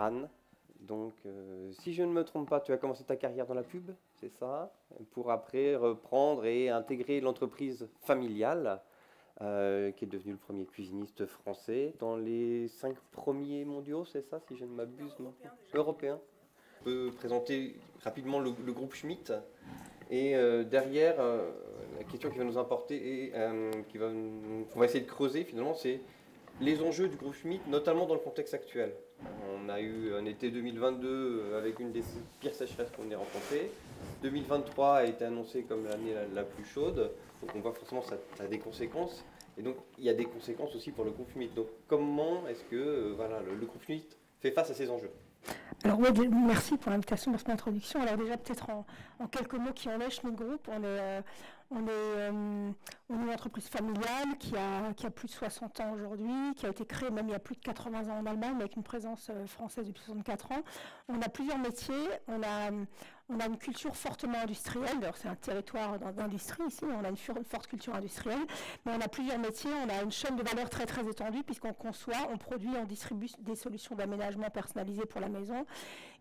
Anne. Donc, si je ne me trompe pas, tu as commencé ta carrière dans la pub, c'est ça? Pour après reprendre et intégrer l'entreprise familiale, qui est devenue le premier cuisiniste français dans les 5 premiers mondiaux, c'est ça, si je ne m'abuse, non? Européen. On peut présenter rapidement le groupe Schmitt. Et derrière, la question qui va nous importer et qu'on va essayer de creuser finalement, c'est les enjeux du groupe Schmitt, notamment dans le contexte actuel. On a eu un été 2022 avec une des pires sécheresses qu'on ait rencontrées. 2023 a été annoncé comme l'année la plus chaude, donc on voit forcément ça a des conséquences. Et donc il y a des conséquences aussi pour le groupe Schmitt. Donc comment est-ce que voilà, le groupe Schmitt fait face à ces enjeux? Alors oui, merci pour l'invitation, pour cette introduction. Alors déjà peut-être en quelques mots qui en est chez notre groupe, on est une entreprise familiale qui a plus de 60 ans aujourd'hui, qui a été créée même il y a plus de 80 ans en Allemagne, avec une présence française depuis 64 ans. On a plusieurs métiers, on a une culture fortement industrielle, d'ailleurs c'est un territoire d'industrie ici, on a une forte culture industrielle, mais on a plusieurs métiers, on a une chaîne de valeur très très étendue puisqu'on conçoit, on produit, on distribue des solutions d'aménagement personnalisées pour la maison.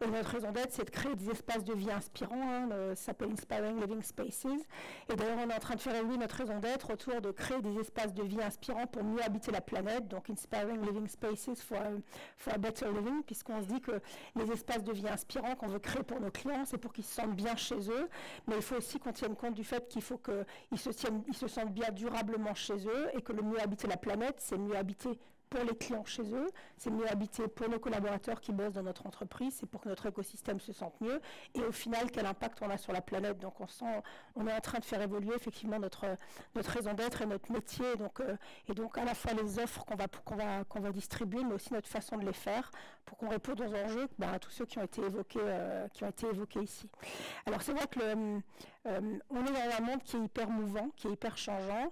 Et notre raison d'être, c'est de créer des espaces de vie inspirants, ça s'appelle Inspiring Living Spaces. Et d'ailleurs, on est en train de faire évoluer notre raison d'être autour de créer des espaces de vie inspirants pour mieux habiter la planète, donc Inspiring Living Spaces for a Better Living, puisqu'on se dit que les espaces de vie inspirants qu'on veut créer pour nos clients, c'est pour qu'ils se sentent bien chez eux, mais il faut aussi qu'on tienne compte du fait qu'il faut qu'ils se sentent bien durablement chez eux, et que le mieux habiter la planète, c'est mieux habiter pour les clients chez eux, c'est mieux habité pour nos collaborateurs qui bossent dans notre entreprise, c'est pour que notre écosystème se sente mieux, et au final, quel impact on a sur la planète. Donc on est en train de faire évoluer effectivement notre raison d'être et notre métier, et donc à la fois les offres qu'on va distribuer, mais aussi notre façon de les faire, pour qu'on réponde aux enjeux, à tous ceux qui ont été évoqués ici. Alors c'est vrai que on est dans un monde qui est hyper mouvant, qui est hyper changeant,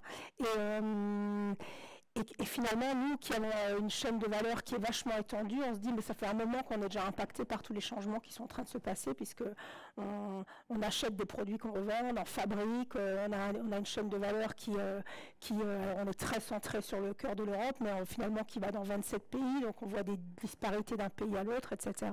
et finalement, nous qui avons une chaîne de valeur qui est vachement étendue, on se dit mais ça fait un moment qu'on est déjà impacté par tous les changements qui sont en train de se passer, puisque on achète des produits qu'on revend, on en fabrique, on a une chaîne de valeur on est très centré sur le cœur de l'Europe, mais finalement qui va dans 27 pays, donc on voit des disparités d'un pays à l'autre, etc.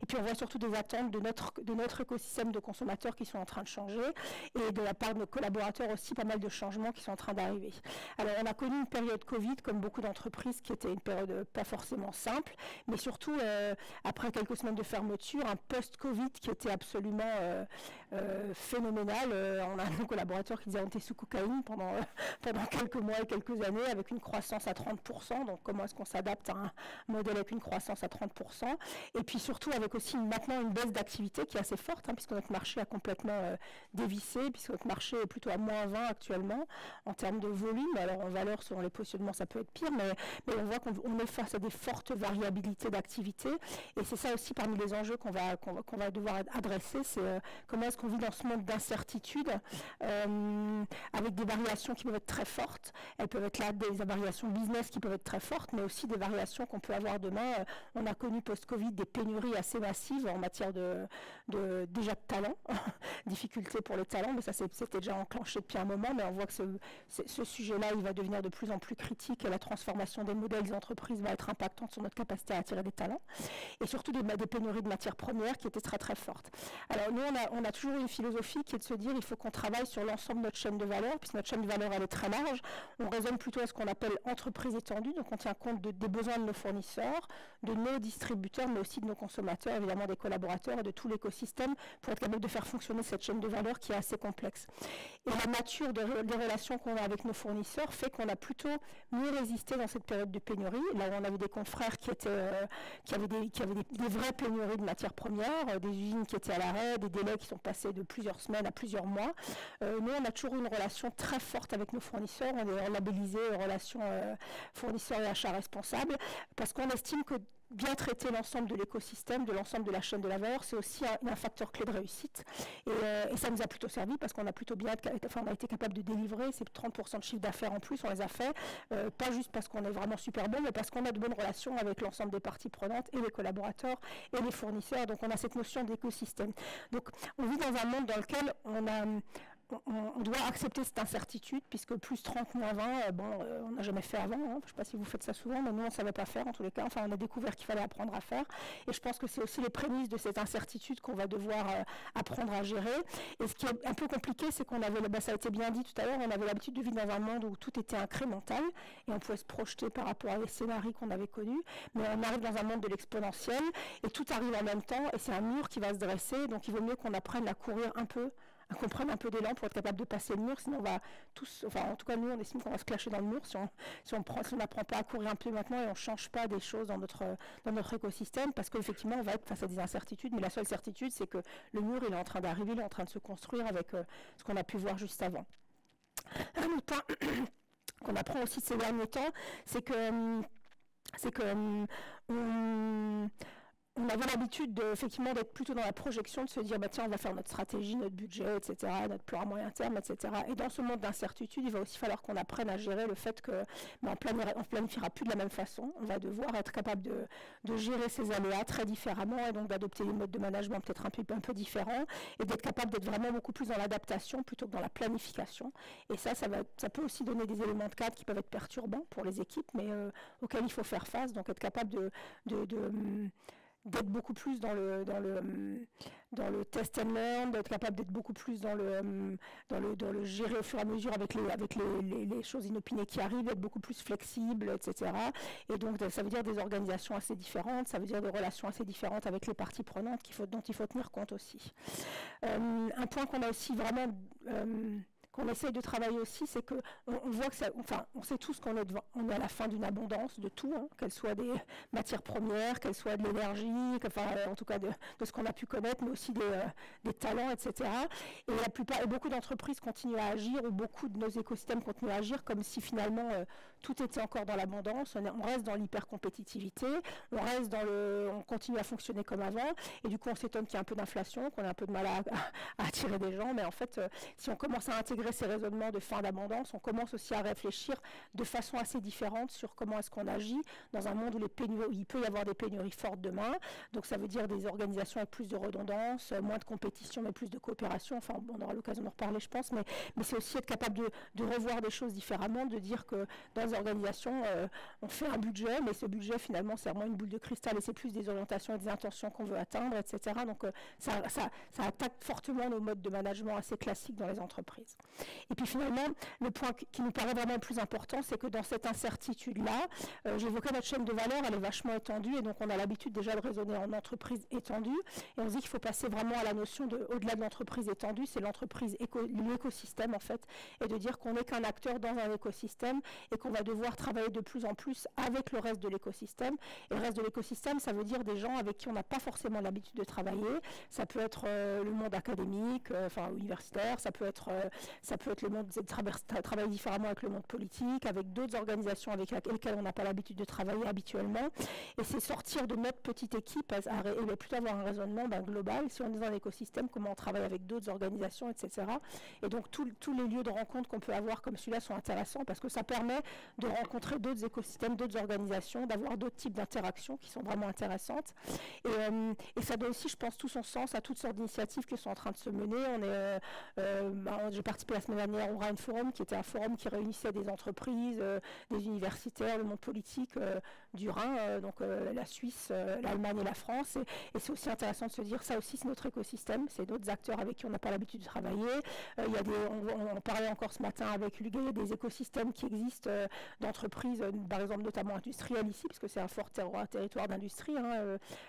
Et puis on voit surtout des attentes de notre écosystème de consommateurs qui sont en train de changer, et de la part de nos collaborateurs aussi pas mal de changements qui sont en train d'arriver. Alors on a connu une période Covid, comme beaucoup d'entreprises, qui était une période pas forcément simple, mais surtout après quelques semaines de fermeture, un post-Covid qui était absolument phénoménal. On a un collaborateur qui disait on était sous cocaïne pendant quelques mois et quelques années, avec une croissance à 30%, donc comment est-ce qu'on s'adapte à un modèle avec une croissance à 30%, et puis surtout avec aussi maintenant une baisse d'activité qui est assez forte, puisque notre marché a complètement dévissé, puisque notre marché est plutôt à -20 actuellement en termes de volume. Alors en valeur, selon les positionnements, ça peut être pire, mais on voit qu'on est face à des fortes variabilités d'activité, et c'est ça aussi parmi les enjeux qu'on va devoir adresser, c'est comment est-ce qu'on vit dans ce monde d'incertitude, avec des variations qui peuvent être très fortes. Elles peuvent être là des variations business qui peuvent être très fortes, mais aussi des variations qu'on peut avoir demain. On a connu post-Covid des pénuries assez massives en matière déjà de talent, difficulté pour le talent, mais ça c'était déjà enclenché depuis un moment, mais on voit que ce sujet-là, il va devenir de plus en plus critique, et la transformation des modèles des entreprises va être impactante sur notre capacité à attirer des talents, et surtout des pénuries de matières premières qui étaient très très fortes. Alors nous, on a toujours une philosophie qui est de se dire il faut qu'on travaille sur l'ensemble de notre chaîne de valeur, puisque notre chaîne de valeur elle est très large. On raisonne plutôt à ce qu'on appelle entreprise étendue, donc on tient compte des besoins de nos fournisseurs, de nos distributeurs, mais aussi de nos consommateurs, évidemment des collaborateurs et de tout l'écosystème, pour être capable de faire fonctionner cette chaîne de valeur qui est assez complexe. Et la nature des relations qu'on a avec nos fournisseurs fait qu'on a plutôt mieux résisté dans cette période de pénurie. Là où on avait des confrères qui avaient des vraies pénuries de matières premières, des usines qui étaient à l'arrêt, des délais qui sont passés de plusieurs semaines à plusieurs mois. Nous, on a toujours une relation très forte avec nos fournisseurs. On est labellisé relation fournisseurs et achats responsables, parce qu'on estime que bien traiter l'ensemble de l'écosystème, de l'ensemble de la chaîne de la valeur, c'est aussi un facteur clé de réussite. Et ça nous a plutôt servi, parce qu'on a plutôt on a été capable de délivrer ces 30% de chiffre d'affaires en plus, on les a fait, pas juste parce qu'on est vraiment super bon, mais parce qu'on a de bonnes relations avec l'ensemble des parties prenantes, et les collaborateurs, et les fournisseurs. Donc on a cette notion d'écosystème. Donc on vit dans un monde dans lequel on doit accepter cette incertitude, puisque plus 30, moins 20, on n'a jamais fait avant. Hein. Je ne sais pas si vous faites ça souvent, mais nous, on ne savait pas faire en tous les cas. Enfin, on a découvert qu'il fallait apprendre à faire. Et je pense que c'est aussi les prémices de cette incertitude qu'on va devoir apprendre à gérer. Et ce qui est un peu compliqué, c'est qu'on avait, ça a été bien dit tout à l'heure, on avait l'habitude de vivre dans un monde où tout était incrémental, et on pouvait se projeter par rapport à les scénarios qu'on avait connus. Mais on arrive dans un monde de l'exponentiel, et tout arrive en même temps, et c'est un mur qui va se dresser. Donc il vaut mieux qu'on apprenne à courir un peu, qu'on prenne un peu d'élan pour être capable de passer le mur, sinon on va tous, enfin en tout cas nous on estime qu'on va se clasher dans le mur si on n'apprend pas à courir un peu maintenant et on ne change pas des choses dans notre écosystème, parce qu'effectivement on va être face à des incertitudes, mais la seule certitude c'est que le mur il est en train d'arriver, il est en train de se construire avec ce qu'on a pu voir juste avant. Un autre point qu'on apprend aussi ces derniers temps, c'est que on avait l'habitude effectivement d'être plutôt dans la projection, de se dire tiens, on va faire notre stratégie, notre budget, etc., notre plan à moyen terme, etc. Et dans ce monde d'incertitude, il va aussi falloir qu'on apprenne à gérer le fait que on planifiera plus de la même façon. On va devoir être capable de gérer ces aléas très différemment, et donc d'adopter des modes de management peut-être un peu différents, et d'être capable d'être vraiment beaucoup plus dans l'adaptation plutôt que dans la planification. Et ça peut aussi donner des éléments de cadre qui peuvent être perturbants pour les équipes, mais auxquels il faut faire face. Donc être capable d'être beaucoup plus dans le test and learn, d'être capable d'être beaucoup plus dans le gérer au fur et à mesure avec les choses inopinées qui arrivent, d'être beaucoup plus flexible, etc. Et donc ça veut dire des organisations assez différentes, ça veut dire des relations assez différentes avec les parties prenantes dont il faut tenir compte aussi. Un point qu'on a aussi vraiment qu'on essaye de travailler aussi, c'est qu'on voit que on sait tous qu'on est à la fin d'une abondance de tout, hein, qu'elles soient des matières premières, qu'elles soient de l'énergie, en tout cas de ce qu'on a pu connaître, mais aussi des talents, etc. Et beaucoup d'entreprises continuent à agir, ou beaucoup de nos écosystèmes continuent à agir comme si finalement tout était encore dans l'abondance. On reste dans l'hyper-compétitivité, on continue à fonctionner comme avant, et du coup on s'étonne qu'il y ait un peu d'inflation, qu'on ait un peu de mal à attirer des gens, mais en fait, si on commence à intégrer ces raisonnements de fin d'abondance, on commence aussi à réfléchir de façon assez différente sur comment est-ce qu'on agit dans un monde où il peut y avoir des pénuries fortes demain. Donc ça veut dire des organisations avec plus de redondance, moins de compétition, mais plus de coopération. Enfin, on aura l'occasion d'en reparler, je pense, mais c'est aussi être capable de revoir des choses différemment, de dire que dans les organisations, on fait un budget, mais ce budget, finalement, c'est vraiment une boule de cristal, et c'est plus des orientations et des intentions qu'on veut atteindre, etc. Donc ça attaque fortement nos modes de management assez classiques dans les entreprises. Et puis finalement, le point qui nous paraît vraiment le plus important, c'est que dans cette incertitude-là, j'évoquais notre chaîne de valeur, elle est vachement étendue, et donc on a l'habitude déjà de raisonner en entreprise étendue, et on se dit qu'il faut passer vraiment à la notion au-delà de l'entreprise étendue, c'est l'écosystème en fait, et de dire qu'on n'est qu'un acteur dans un écosystème, et qu'on va devoir travailler de plus en plus avec le reste de l'écosystème. Et le reste de l'écosystème, ça veut dire des gens avec qui on n'a pas forcément l'habitude de travailler. Ça peut être le monde académique, universitaire, ça peut être le monde travailler différemment avec le monde politique, avec d'autres organisations avec lesquelles on n'a pas l'habitude de travailler habituellement. Et c'est sortir de notre petite équipe et plutôt avoir un raisonnement global. Si on est dans un écosystème, comment on travaille avec d'autres organisations, etc. Et donc tous les lieux de rencontre qu'on peut avoir comme celui-là sont intéressants, parce que ça permet de rencontrer d'autres écosystèmes, d'autres organisations, d'avoir d'autres types d'interactions qui sont vraiment intéressantes. Et ça donne aussi, je pense, tout son sens à toutes sortes d'initiatives qui sont en train de se mener. J'ai participé la semaine dernière au Rhine Forum, qui était un forum qui réunissait des entreprises, des universitaires, le monde politique du Rhin, donc la Suisse, l'Allemagne et la France. Et c'est aussi intéressant de se dire, ça aussi c'est notre écosystème, c'est d'autres acteurs avec qui on n'a pas l'habitude de travailler. On parlait encore ce matin avec Hugues, il y a des écosystèmes qui existent d'entreprises, par exemple notamment industrielles ici, parce que c'est un fort territoire d'industrie,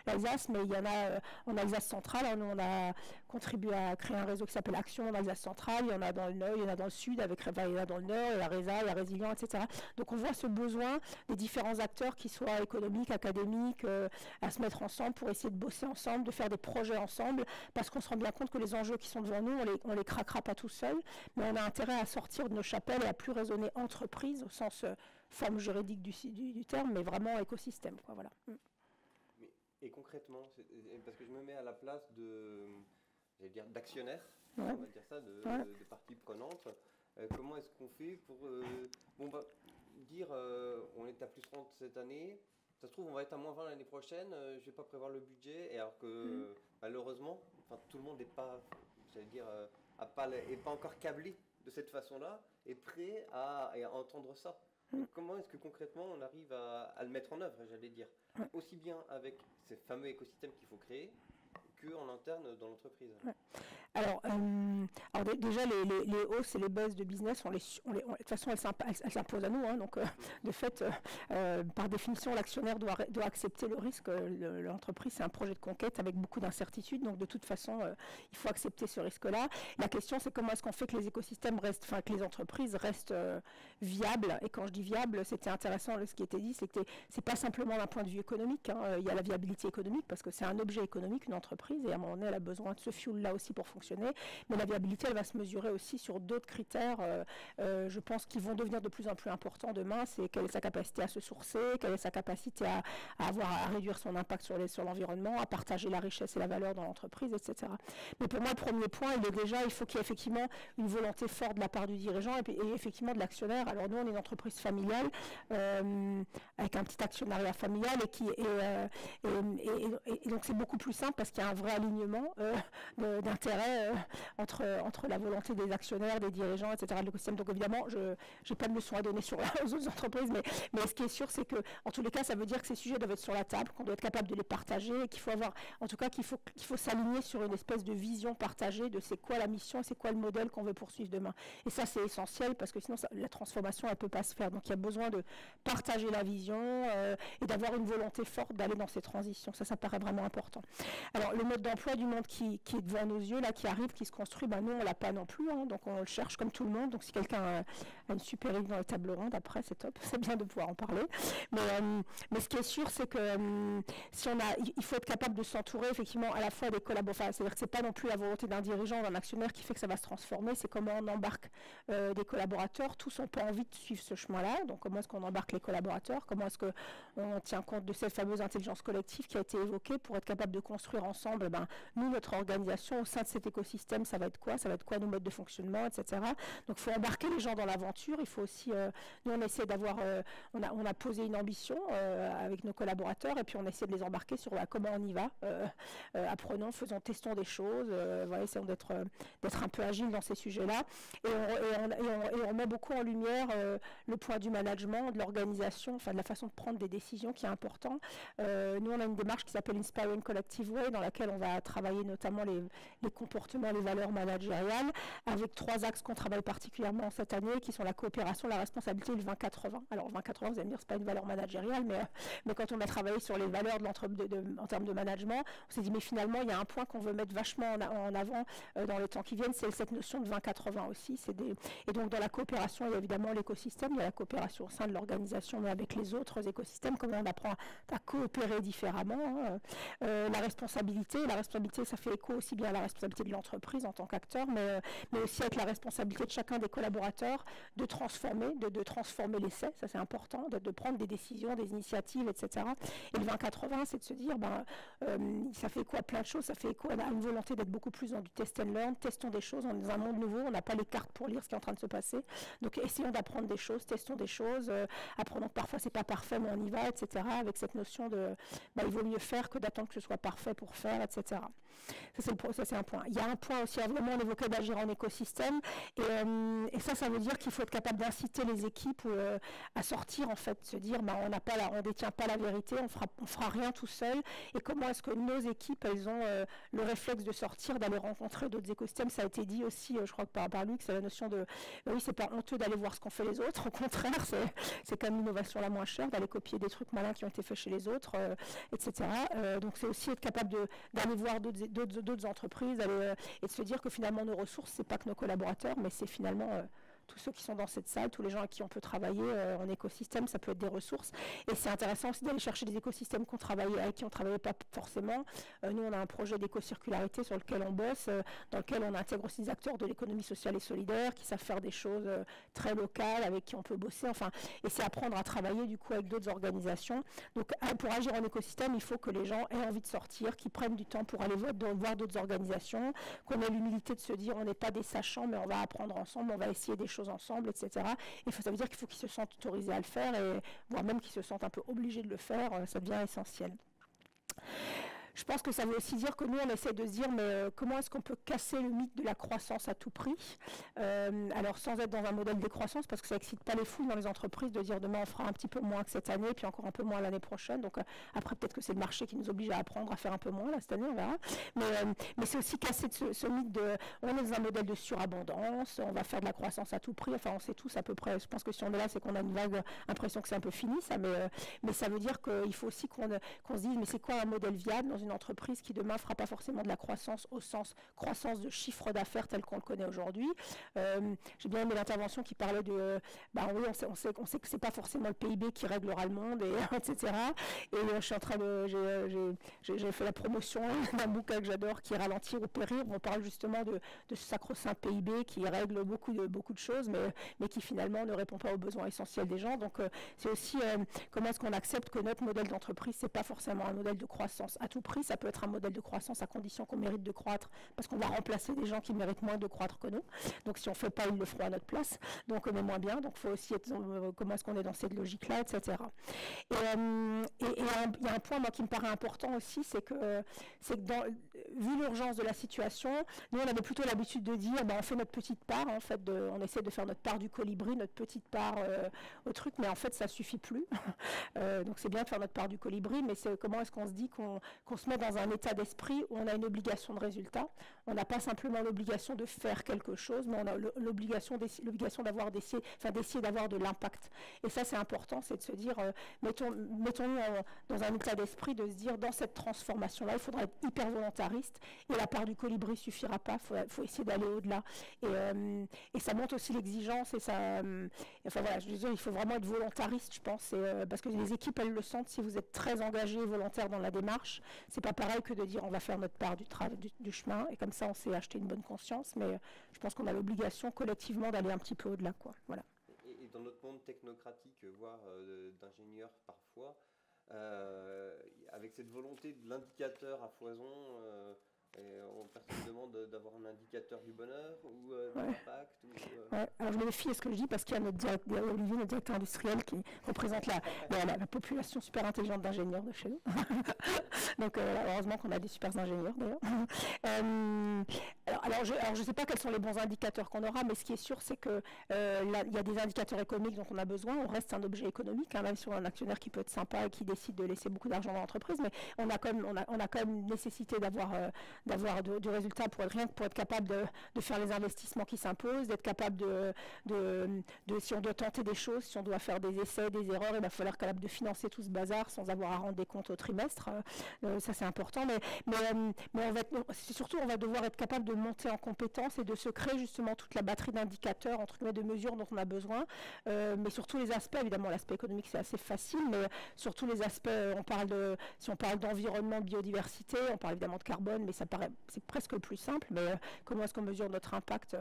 l'Alsace, mais il y en a en Alsace centrale. On a contribué à créer un réseau qui s'appelle Action en Alsace centrale. Il y en a dans le nord, il y en a dans le sud, il y en a dans le nord, il y a la RESA, il y a Résilient, etc. Donc on voit ce besoin des différents acteurs, qui soient économiques, académiques, à se mettre ensemble pour essayer de bosser ensemble, de faire des projets ensemble, parce qu'on se rend bien compte que les enjeux qui sont devant nous, on les craquera pas tout seul, mais on a intérêt à sortir de nos chapelles et à plus raisonner entreprise au sens forme juridique du terme, mais vraiment écosystème, quoi, voilà. Et concrètement, parce que je me mets à la place d'actionnaires, ouais. On va dire ça, de parties prenantes. Comment est-ce qu'on fait pour on va dire on est à plus 30 cette année, ça se trouve on va être à moins 20 l'année prochaine, je ne vais pas prévoir le budget, et alors que malheureusement, tout le monde n'est pas, j'allais dire, n'est pas encore câblé de cette façon-là, est prêt à entendre ça. Donc, comment est-ce que concrètement on arrive à le mettre en œuvre, j'allais dire, aussi bien avec ces fameux écosystèmes qu'il faut créer, qu'en interne dans l'entreprise. Alors déjà, les hausses et les baisses de business, de toute façon, elles s'imposent à nous. Hein, donc, de fait, par définition, l'actionnaire doit accepter le risque. L'entreprise, c'est un projet de conquête avec beaucoup d'incertitudes. Donc, de toute façon, il faut accepter ce risque-là. La question, c'est comment est-ce qu'on fait que les écosystèmes restent, enfin, que les entreprises restent viables. Et quand je dis viable, c'était intéressant ce qui était dit, c'est que c'est pas simplement d'un point de vue économique. Hein, il y a la viabilité économique parce que c'est un objet économique, une entreprise, et à un moment donné, elle a besoin de ce fuel-là aussi pour fonctionner. Mais la viabilité, elle va se mesurer aussi sur d'autres critères, je pense, qui vont devenir de plus en plus importants demain. C'est quelle est sa capacité à se sourcer, quelle est sa capacité à réduire son impact sur l'environnement, à partager la richesse et la valeur dans l'entreprise, etc. Mais pour moi, le premier point, il faut qu'il y ait effectivement une volonté forte de la part du dirigeant et effectivement de l'actionnaire. Alors nous, on est une entreprise familiale avec un petit actionnariat familial et donc c'est beaucoup plus simple parce qu'il y a un vrai alignement d'intérêts entre la volonté des actionnaires, des dirigeants, etc. de l'écosystème. Donc évidemment, je n'ai pas de leçon à donner sur aux autres entreprises, mais ce qui est sûr, c'est que en tous les cas, ça veut dire que ces sujets doivent être sur la table, qu'on doit être capable de les partager et qu'il faut avoir, en tout cas, qu'il faut s'aligner sur une espèce de vision partagée de c'est quoi la mission, c'est quoi le modèle qu'on veut poursuivre demain. Et ça, c'est essentiel parce que sinon, la transformation, elle ne peut pas se faire. Donc il y a besoin de partager la vision et d'avoir une volonté forte d'aller dans ces transitions. Ça paraît vraiment important. Alors le mode d'emploi du monde qui est devant nos yeux, là, qui arrive, qui se construit, nous, on ne l'a pas non plus, hein, donc on le cherche comme tout le monde. Donc si quelqu'un a une super idée dans les tables rondes, après, c'est top, c'est bien de pouvoir en parler. Mais ce qui est sûr, c'est que il faut être capable de s'entourer, effectivement, à la fois des collaborateurs. C'est-à-dire que ce n'est pas non plus la volonté d'un dirigeant, d'un actionnaire qui fait que ça va se transformer, c'est comment on embarque des collaborateurs. Tous n'ont pas envie de suivre ce chemin-là, donc comment est-ce qu'on embarque les collaborateurs, comment est-ce qu'on tient compte de cette fameuse intelligence collective qui a été évoquée pour être capable de construire ensemble, nous, notre organisation, au sein de cet écosystème, ça va être quoi nos modes de fonctionnement, etc. Donc il faut embarquer les gens dans l'aventure. Il faut aussi, nous on essaie d'avoir, on a posé une ambition avec nos collaborateurs et puis on essaie de les embarquer sur comment on y va, apprenons, testons des choses, essayons d'être un peu agile dans ces sujets-là. Et on met beaucoup en lumière le point du management, de l'organisation, enfin de la façon de prendre des décisions qui est important. Nous on a une démarche qui s'appelle Inspiring Collective Way, dans laquelle on va travailler notamment les comportements, les valeurs managériales, avec 3 axes qu'on travaille particulièrement cette année, qui sont la coopération, la responsabilité et le 20-80. Alors 20-80, vous allez me dire, c'est pas une valeur managériale, mais quand on a travaillé sur les valeurs en termes de management, on s'est dit, mais finalement, il y a un point qu'on veut mettre vachement en avant dans les temps qui viennent, c'est cette notion de 20-80 aussi. Et donc, dans la coopération, il y a évidemment l'écosystème, il y a la coopération au sein de l'organisation, mais avec les autres écosystèmes, comment on apprend à coopérer différemment. Hein. La responsabilité, ça fait écho aussi bien à la responsabilité de l'entreprise en tant qu'acteur, mais aussi avec la responsabilité de chacun des collaborateurs de transformer, de transformer l'essai, ça c'est important, de prendre des décisions, des initiatives, etc. Et le 20-80, c'est de se dire, ça fait écho à plein de choses, ça fait écho à une volonté d'être beaucoup plus dans du test and learn, testons des choses, on est dans un monde nouveau, on n'a pas les cartes pour lire ce qui est en train de se passer, donc essayons d'apprendre des choses, testons des choses, apprenons que parfois c'est pas parfait, mais on y va, etc. Avec cette notion de, il vaut mieux faire que d'attendre que ce soit parfait pour faire, etc. Ça c'est un point. Il y a un point aussi, vraiment on évoquait d'agir en écosystème, et ça veut dire qu'il faut être capable d'inciter les équipes à sortir, en fait, se dire, on détient pas la vérité, on fera rien tout seul, et comment est-ce que nos équipes, elles ont le réflexe de sortir, d'aller rencontrer d'autres écosystèmes. Ça a été dit aussi, je crois que par Luc, c'est la notion de, oui, c'est pas honteux d'aller voir ce qu'ont fait les autres, au contraire, c'est comme l'innovation la moins chère, d'aller copier des trucs malins qui ont été faits chez les autres, etc. Donc c'est aussi être capable d'aller voir d'autres entreprises, et de se dire que finalement nos ressources, c'est pas que nos collaborateurs, mais c'est finalement tous ceux qui sont dans cette salle, tous les gens avec qui on peut travailler en écosystème, ça peut être des ressources. Et c'est intéressant aussi d'aller chercher des écosystèmes avec qui on ne travaillait pas forcément. Nous, on a un projet d'éco-circularité sur lequel on bosse, dans lequel on intègre aussi des acteurs de l'économie sociale et solidaire qui savent faire des choses très locales, avec qui on peut bosser. Enfin, et c'est apprendre à travailler du coup avec d'autres organisations. Donc, pour agir en écosystème, il faut que les gens aient envie de sortir, qu'ils prennent du temps pour aller voir d'autres organisations, qu'on ait l'humilité de se dire on n'est pas des sachants, mais on va apprendre ensemble, on va essayer des choses ensemble, etc. Et ça veut dire qu'il faut qu'ils se sentent autorisés à le faire, et voire même qu'ils se sentent un peu obligés de le faire, ça devient essentiel. je pense que ça veut aussi dire que nous, on essaie de se dire, mais comment est-ce qu'on peut casser le mythe de la croissance à tout prix, alors sans être dans un modèle décroissance, parce que ça excite pas les foules dans les entreprises de dire demain on fera un petit peu moins que cette année, puis encore un peu moins l'année prochaine. Donc après, peut-être que c'est le marché qui nous oblige à apprendre à faire un peu moins là, cette année, on verra. Mais c'est aussi casser ce mythe de, on est dans un modèle de surabondance, on va faire de la croissance à tout prix. Enfin, on sait tous à peu près, je pense que si on est là, c'est qu'on a une vague impression que c'est un peu fini, ça, mais ça veut dire qu'il faut aussi qu'on se dise, mais c'est quoi un modèle viable dans une entreprise qui demain fera pas forcément de la croissance au sens croissance de chiffre d'affaires tel qu'on le connaît aujourd'hui. J'ai bien aimé l'intervention qui parlait de, oui, on sait que c'est pas forcément le PIB qui réglera le monde, etc. Et je suis en train de, j'ai fait la promotion d'un bouquin que j'adore, qui est Ralentir ou périr, où on parle justement de ce sacro-saint PIB qui règle beaucoup de choses, mais qui finalement ne répond pas aux besoins essentiels des gens. Donc c'est aussi comment est-ce qu'on accepte que notre modèle d'entreprise, c'est pas forcément un modèle de croissance à tout prix, ça peut être un modèle de croissance à condition qu'on mérite de croître, parce qu'on va remplacer des gens qui méritent moins de croître que nous. Donc si on fait pas, ils le feront à notre place. Donc on est moins bien. Donc il faut aussi être comment est-ce qu'on est dans cette logique-là, etc. Et il y a un point moi qui me paraît important aussi, c'est que vu l'urgence de la situation, nous on avait plutôt l'habitude de dire on fait notre petite part, en fait, on essaie de faire notre part du colibri, notre petite part au truc, mais en fait ça suffit plus. Donc c'est bien de faire notre part du colibri, mais c'est comment est-ce qu'on se dit qu'on se met dans un état d'esprit où on a une obligation de résultat. On n'a pas simplement l'obligation de faire quelque chose, mais on a l'obligation d'avoir d'essayer d'avoir de l'impact. Et ça c'est important, c'est de se dire mettons-nous dans un état d'esprit de se dire dans cette transformation-là, il faudra être hyper volontariste et la part du colibri suffira pas, faut essayer d'aller au-delà. Et ça montre aussi l'exigence et ça. Enfin voilà, je veux dire, il faut vraiment être volontariste, je pense, parce que les équipes elles le sentent. Si vous êtes très engagé et volontaire dans la démarche, c'est pas pareil que de dire on va faire notre part du chemin et comme ça on s'est acheté une bonne conscience. Mais je pense qu'on a l'obligation collectivement d'aller un petit peu au-delà, quoi. Voilà. Et dans notre monde technocratique, voire d'ingénieurs parfois, avec cette volonté de l'indicateur à foison, personne demande d'avoir un indicateur du bonheur ou de l'impact. Alors je me méfie à ce que je dis parce qu'il y a Olivier, notre directeur industriel, qui représente la population super intelligente d'ingénieurs de chez nous. Donc heureusement qu'on a des super ingénieurs d'ailleurs. Alors je ne sais pas quels sont les bons indicateurs qu'on aura, mais ce qui est sûr, c'est que il y a des indicateurs économiques dont on a besoin. On reste un objet économique, même si on a un actionnaire qui peut être sympa et qui décide de laisser beaucoup d'argent dans l'entreprise, mais on a quand même nécessité d'avoir du résultat pour être capable de faire les investissements qui s'imposent, d'être capable si on doit tenter des choses, si on doit faire des essais, des erreurs, il va falloir être capable de financer tout ce bazar sans avoir à rendre des comptes au trimestre. Ça c'est important, mais surtout on va devoir être capable de monter en compétences et de se créer justement toute la batterie d'indicateurs, entre guillemets, de mesures dont on a besoin, mais sur tous les aspects. Évidemment l'aspect économique c'est assez facile, mais sur tous les aspects, si on parle d'environnement, de biodiversité, on parle évidemment de carbone, mais c'est presque le plus simple, mais comment est-ce qu'on mesure notre impact,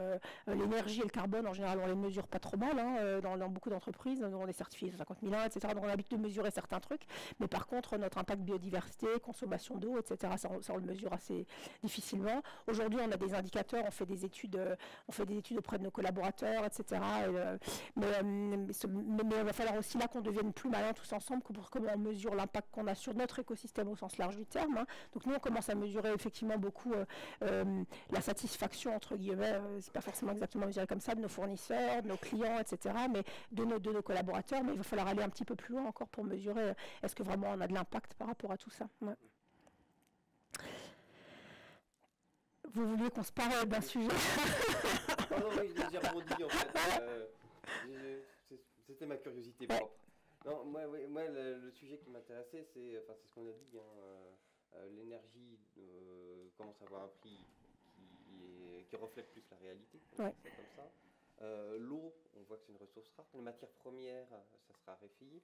l'énergie et le carbone en général on les mesure pas trop mal dans beaucoup d'entreprises, on est certifié 50 001, etc. Donc on a l'habitude de mesurer certains trucs, mais par contre notre impact biodiversité, consommation d'eau, etc. Ça on le mesure assez difficilement. Aujourd'hui on a des indicateurs, on fait des études auprès de nos collaborateurs, etc. Mais il va falloir aussi là qu'on devienne plus malins tous ensemble pour comment on mesure l'impact qu'on a sur notre écosystème au sens large du terme. Donc nous on commence à mesurer effectivement beaucoup la satisfaction entre guillemets, c'est pas forcément exactement mesuré comme ça, de nos fournisseurs, de nos clients, etc. mais de nos collaborateurs, mais il va falloir aller un petit peu plus loin encore pour mesurer est-ce que vraiment on a de l'impact par rapport à tout ça. Ouais. Vous vouliez qu'on se parle d'un sujet? Non, j'ai rebondi en fait. C'était ma curiosité propre. Non, moi le sujet qui m'intéressait, c'est ce qu'on a dit, l'énergie commence à avoir un prix qui reflète plus la réalité, comme ça. L'eau, on voit que c'est une ressource rare. Les matières premières, ça se raréfie.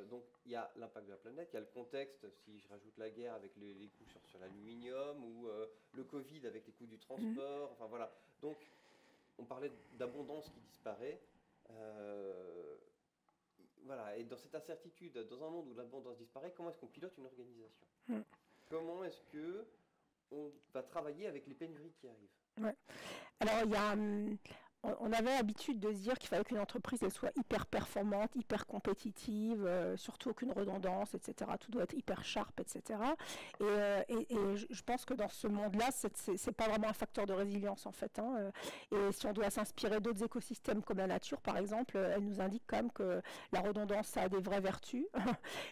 Donc il y a l'impact de la planète, il y a le contexte, si je rajoute la guerre avec les coûts sur l'aluminium ou le Covid avec les coûts du transport, enfin voilà. Donc on parlait d'abondance qui disparaît. Voilà, et dans cette incertitude, dans un monde où l'abondance disparaît, comment est-ce qu'on pilote une organisation? Comment est-ce qu'on va travailler avec les pénuries qui arrivent? Alors, on avait l'habitude de se dire qu'il fallait qu'une entreprise elle soit hyper performante, hyper compétitive, surtout aucune redondance, etc. Tout doit être hyper sharp, etc. Et je pense que dans ce monde-là, c'est pas vraiment un facteur de résilience en fait. Et si on doit s'inspirer d'autres écosystèmes comme la nature, par exemple, elle nous indique quand même que la redondance, ça a des vraies vertus.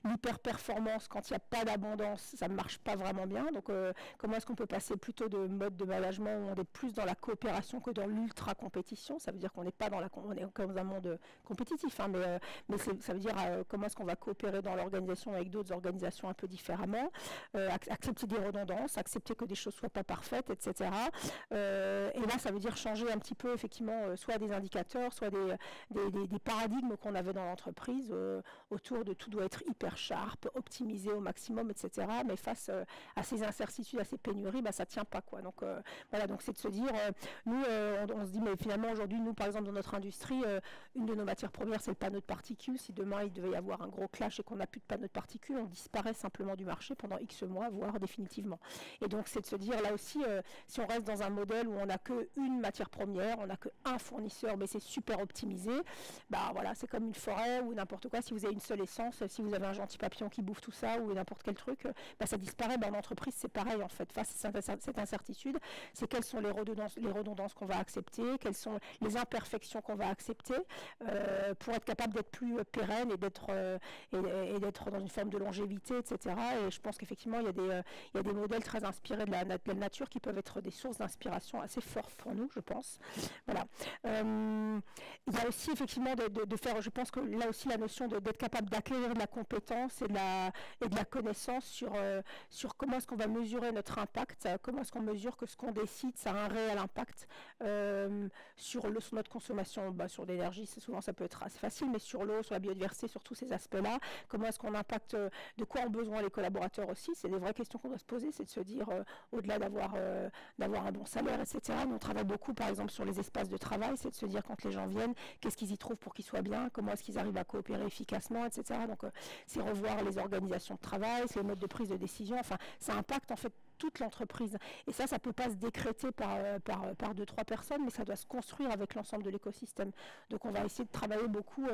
L'hyper-performance, quand il n'y a pas d'abondance, ça ne marche pas vraiment bien. Donc, comment est-ce qu'on peut passer plutôt de mode de management où on est plus dans la coopération que dans l'ultra-compétition? Ça veut dire qu'on n'est pas dans on est dans un monde compétitif, mais ça veut dire comment est-ce qu'on va coopérer dans l'organisation avec d'autres organisations un peu différemment, accepter des redondances, accepter que des choses ne soient pas parfaites, etc. Et là, ça veut dire changer un petit peu, effectivement, soit des indicateurs, soit des paradigmes qu'on avait dans l'entreprise autour de tout doit être hyper sharp, optimisé au maximum, etc. Mais face à ces incertitudes, à ces pénuries, ça ne tient pas, quoi. Donc, voilà, donc c'est de se dire, nous, on se dit, mais finalement, aujourd'hui, nous, par exemple, dans notre industrie, une de nos matières premières, c'est le panneau de particules. Si demain, il devait y avoir un gros clash et qu'on n'a plus de panneau de particules, on disparaît simplement du marché pendant X mois, voire définitivement. Et donc, c'est de se dire, là aussi, si on reste dans un modèle où on n'a qu'une matière première, on n'a qu'un fournisseur, mais c'est super optimisé, voilà, c'est comme une forêt ou n'importe quoi. Si vous avez une seule essence, si vous avez un gentil papillon qui bouffe tout ça ou n'importe quel truc, ça disparaît. En entreprise, c'est pareil, en fait. Face à cette incertitude, c'est quelles sont les redondances qu'on va accepter, quelles sont les imperfections qu'on va accepter pour être capable d'être plus pérenne et d'être dans une forme de longévité, etc. Et je pense qu'effectivement, il y a des modèles très inspirés de la nature qui peuvent être des sources d'inspiration assez fortes pour nous, je pense. Voilà. Il y a aussi effectivement de faire, je pense que là aussi, la notion d'être capable d'acquérir de la compétence et de la connaissance sur comment est-ce qu'on va mesurer notre impact, comment est-ce qu'on mesure que ce qu'on décide, ça a un réel impact sur notre consommation, sur l'énergie, souvent ça peut être assez facile, mais sur l'eau, sur la biodiversité, sur tous ces aspects-là, comment est-ce qu'on impacte, de quoi ont besoin les collaborateurs aussi, c'est des vraies questions qu'on doit se poser, c'est de se dire, au-delà d'avoir un bon salaire, etc., nous on travaille beaucoup par exemple sur les espaces de travail, c'est de se dire quand les gens viennent, qu'est-ce qu'ils y trouvent pour qu'ils soient bien, comment est-ce qu'ils arrivent à coopérer efficacement, etc. Donc c'est revoir les organisations de travail, c'est les modes de prise de décision, enfin ça impacte en fait toute l'entreprise. Et ça ne peut pas se décréter par 2-3 personnes, mais ça doit se construire avec l'ensemble de l'écosystème. Donc on va essayer de travailler beaucoup.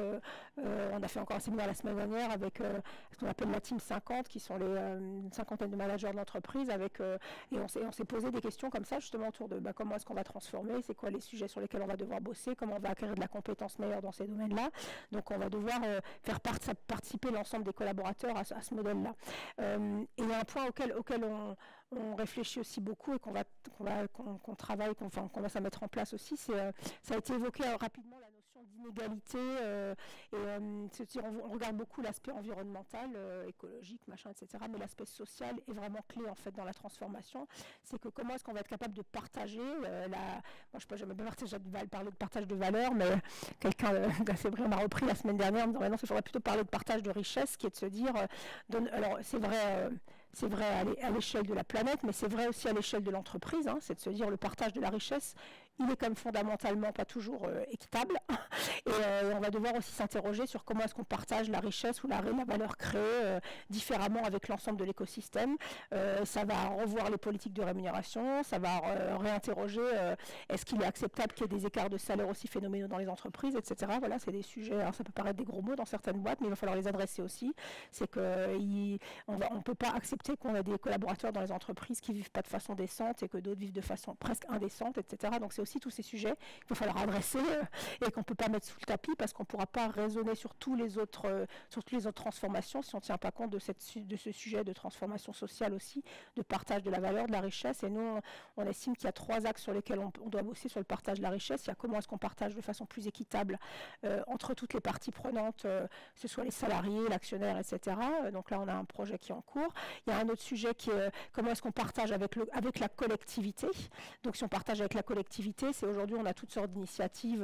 On a fait encore un séminaire la semaine dernière avec ce qu'on appelle la Team 50, qui sont une cinquantaine de managers de l'entreprise. Et on s'est posé des questions comme ça, justement, autour de comment est-ce qu'on va transformer, c'est quoi les sujets sur lesquels on va devoir bosser, comment on va acquérir de la compétence meilleure dans ces domaines-là. Donc on va devoir faire participer l'ensemble des collaborateurs à ce modèle-là. Et il y a un point auquel on réfléchit aussi beaucoup et qu'on travaille, qu'on commence à mettre en place aussi, ça a été évoqué rapidement la notion d'inégalité on regarde beaucoup l'aspect environnemental, écologique, machin, etc. Mais l'aspect social est vraiment clé en fait dans la transformation. C'est que comment est-ce qu'on va être capable de partager moi je peux jamais parler de partage de valeur, mais quelqu'un d'assez vrai m'a repris la semaine dernière en me disant non, il faudrait plutôt parler de partage de richesse, qui est de se dire alors c'est vrai à l'échelle de la planète, mais c'est vrai aussi à l'échelle de l'entreprise, c'est de se dire le partage de la richesse, il est quand même fondamentalement pas toujours équitable. Et on va devoir aussi s'interroger sur comment est-ce qu'on partage la richesse ou la valeur créée différemment avec l'ensemble de l'écosystème. Ça va revoir les politiques de rémunération, ça va réinterroger est-ce qu'il est acceptable qu'il y ait des écarts de salaire aussi phénoménaux dans les entreprises, etc. Voilà, c'est des sujets, alors ça peut paraître des gros mots dans certaines boîtes, mais il va falloir les adresser aussi. C'est qu'on ne peut pas accepter qu'on ait des collaborateurs dans les entreprises qui ne vivent pas de façon décente et que d'autres vivent de façon presque indécente, etc. Donc c'est aussi tous ces sujets qu'il va falloir adresser et qu'on ne peut pas mettre sous le tapis parce qu'on ne pourra pas raisonner sur toutes les autres transformations si on ne tient pas compte de ce sujet de transformation sociale aussi, de partage de la valeur, de la richesse. Et nous, on estime qu'il y a 3 axes sur lesquels on doit bosser sur le partage de la richesse. Il y a comment est-ce qu'on partage de façon plus équitable entre toutes les parties prenantes, que ce soit les salariés, l'actionnaire, etc. Donc là, on a un projet qui est en cours. Il y a un autre sujet qui est comment est-ce qu'on partage avec la collectivité. Donc si on partage avec la collectivité, c'est aujourd'hui on a toutes sortes d'initiatives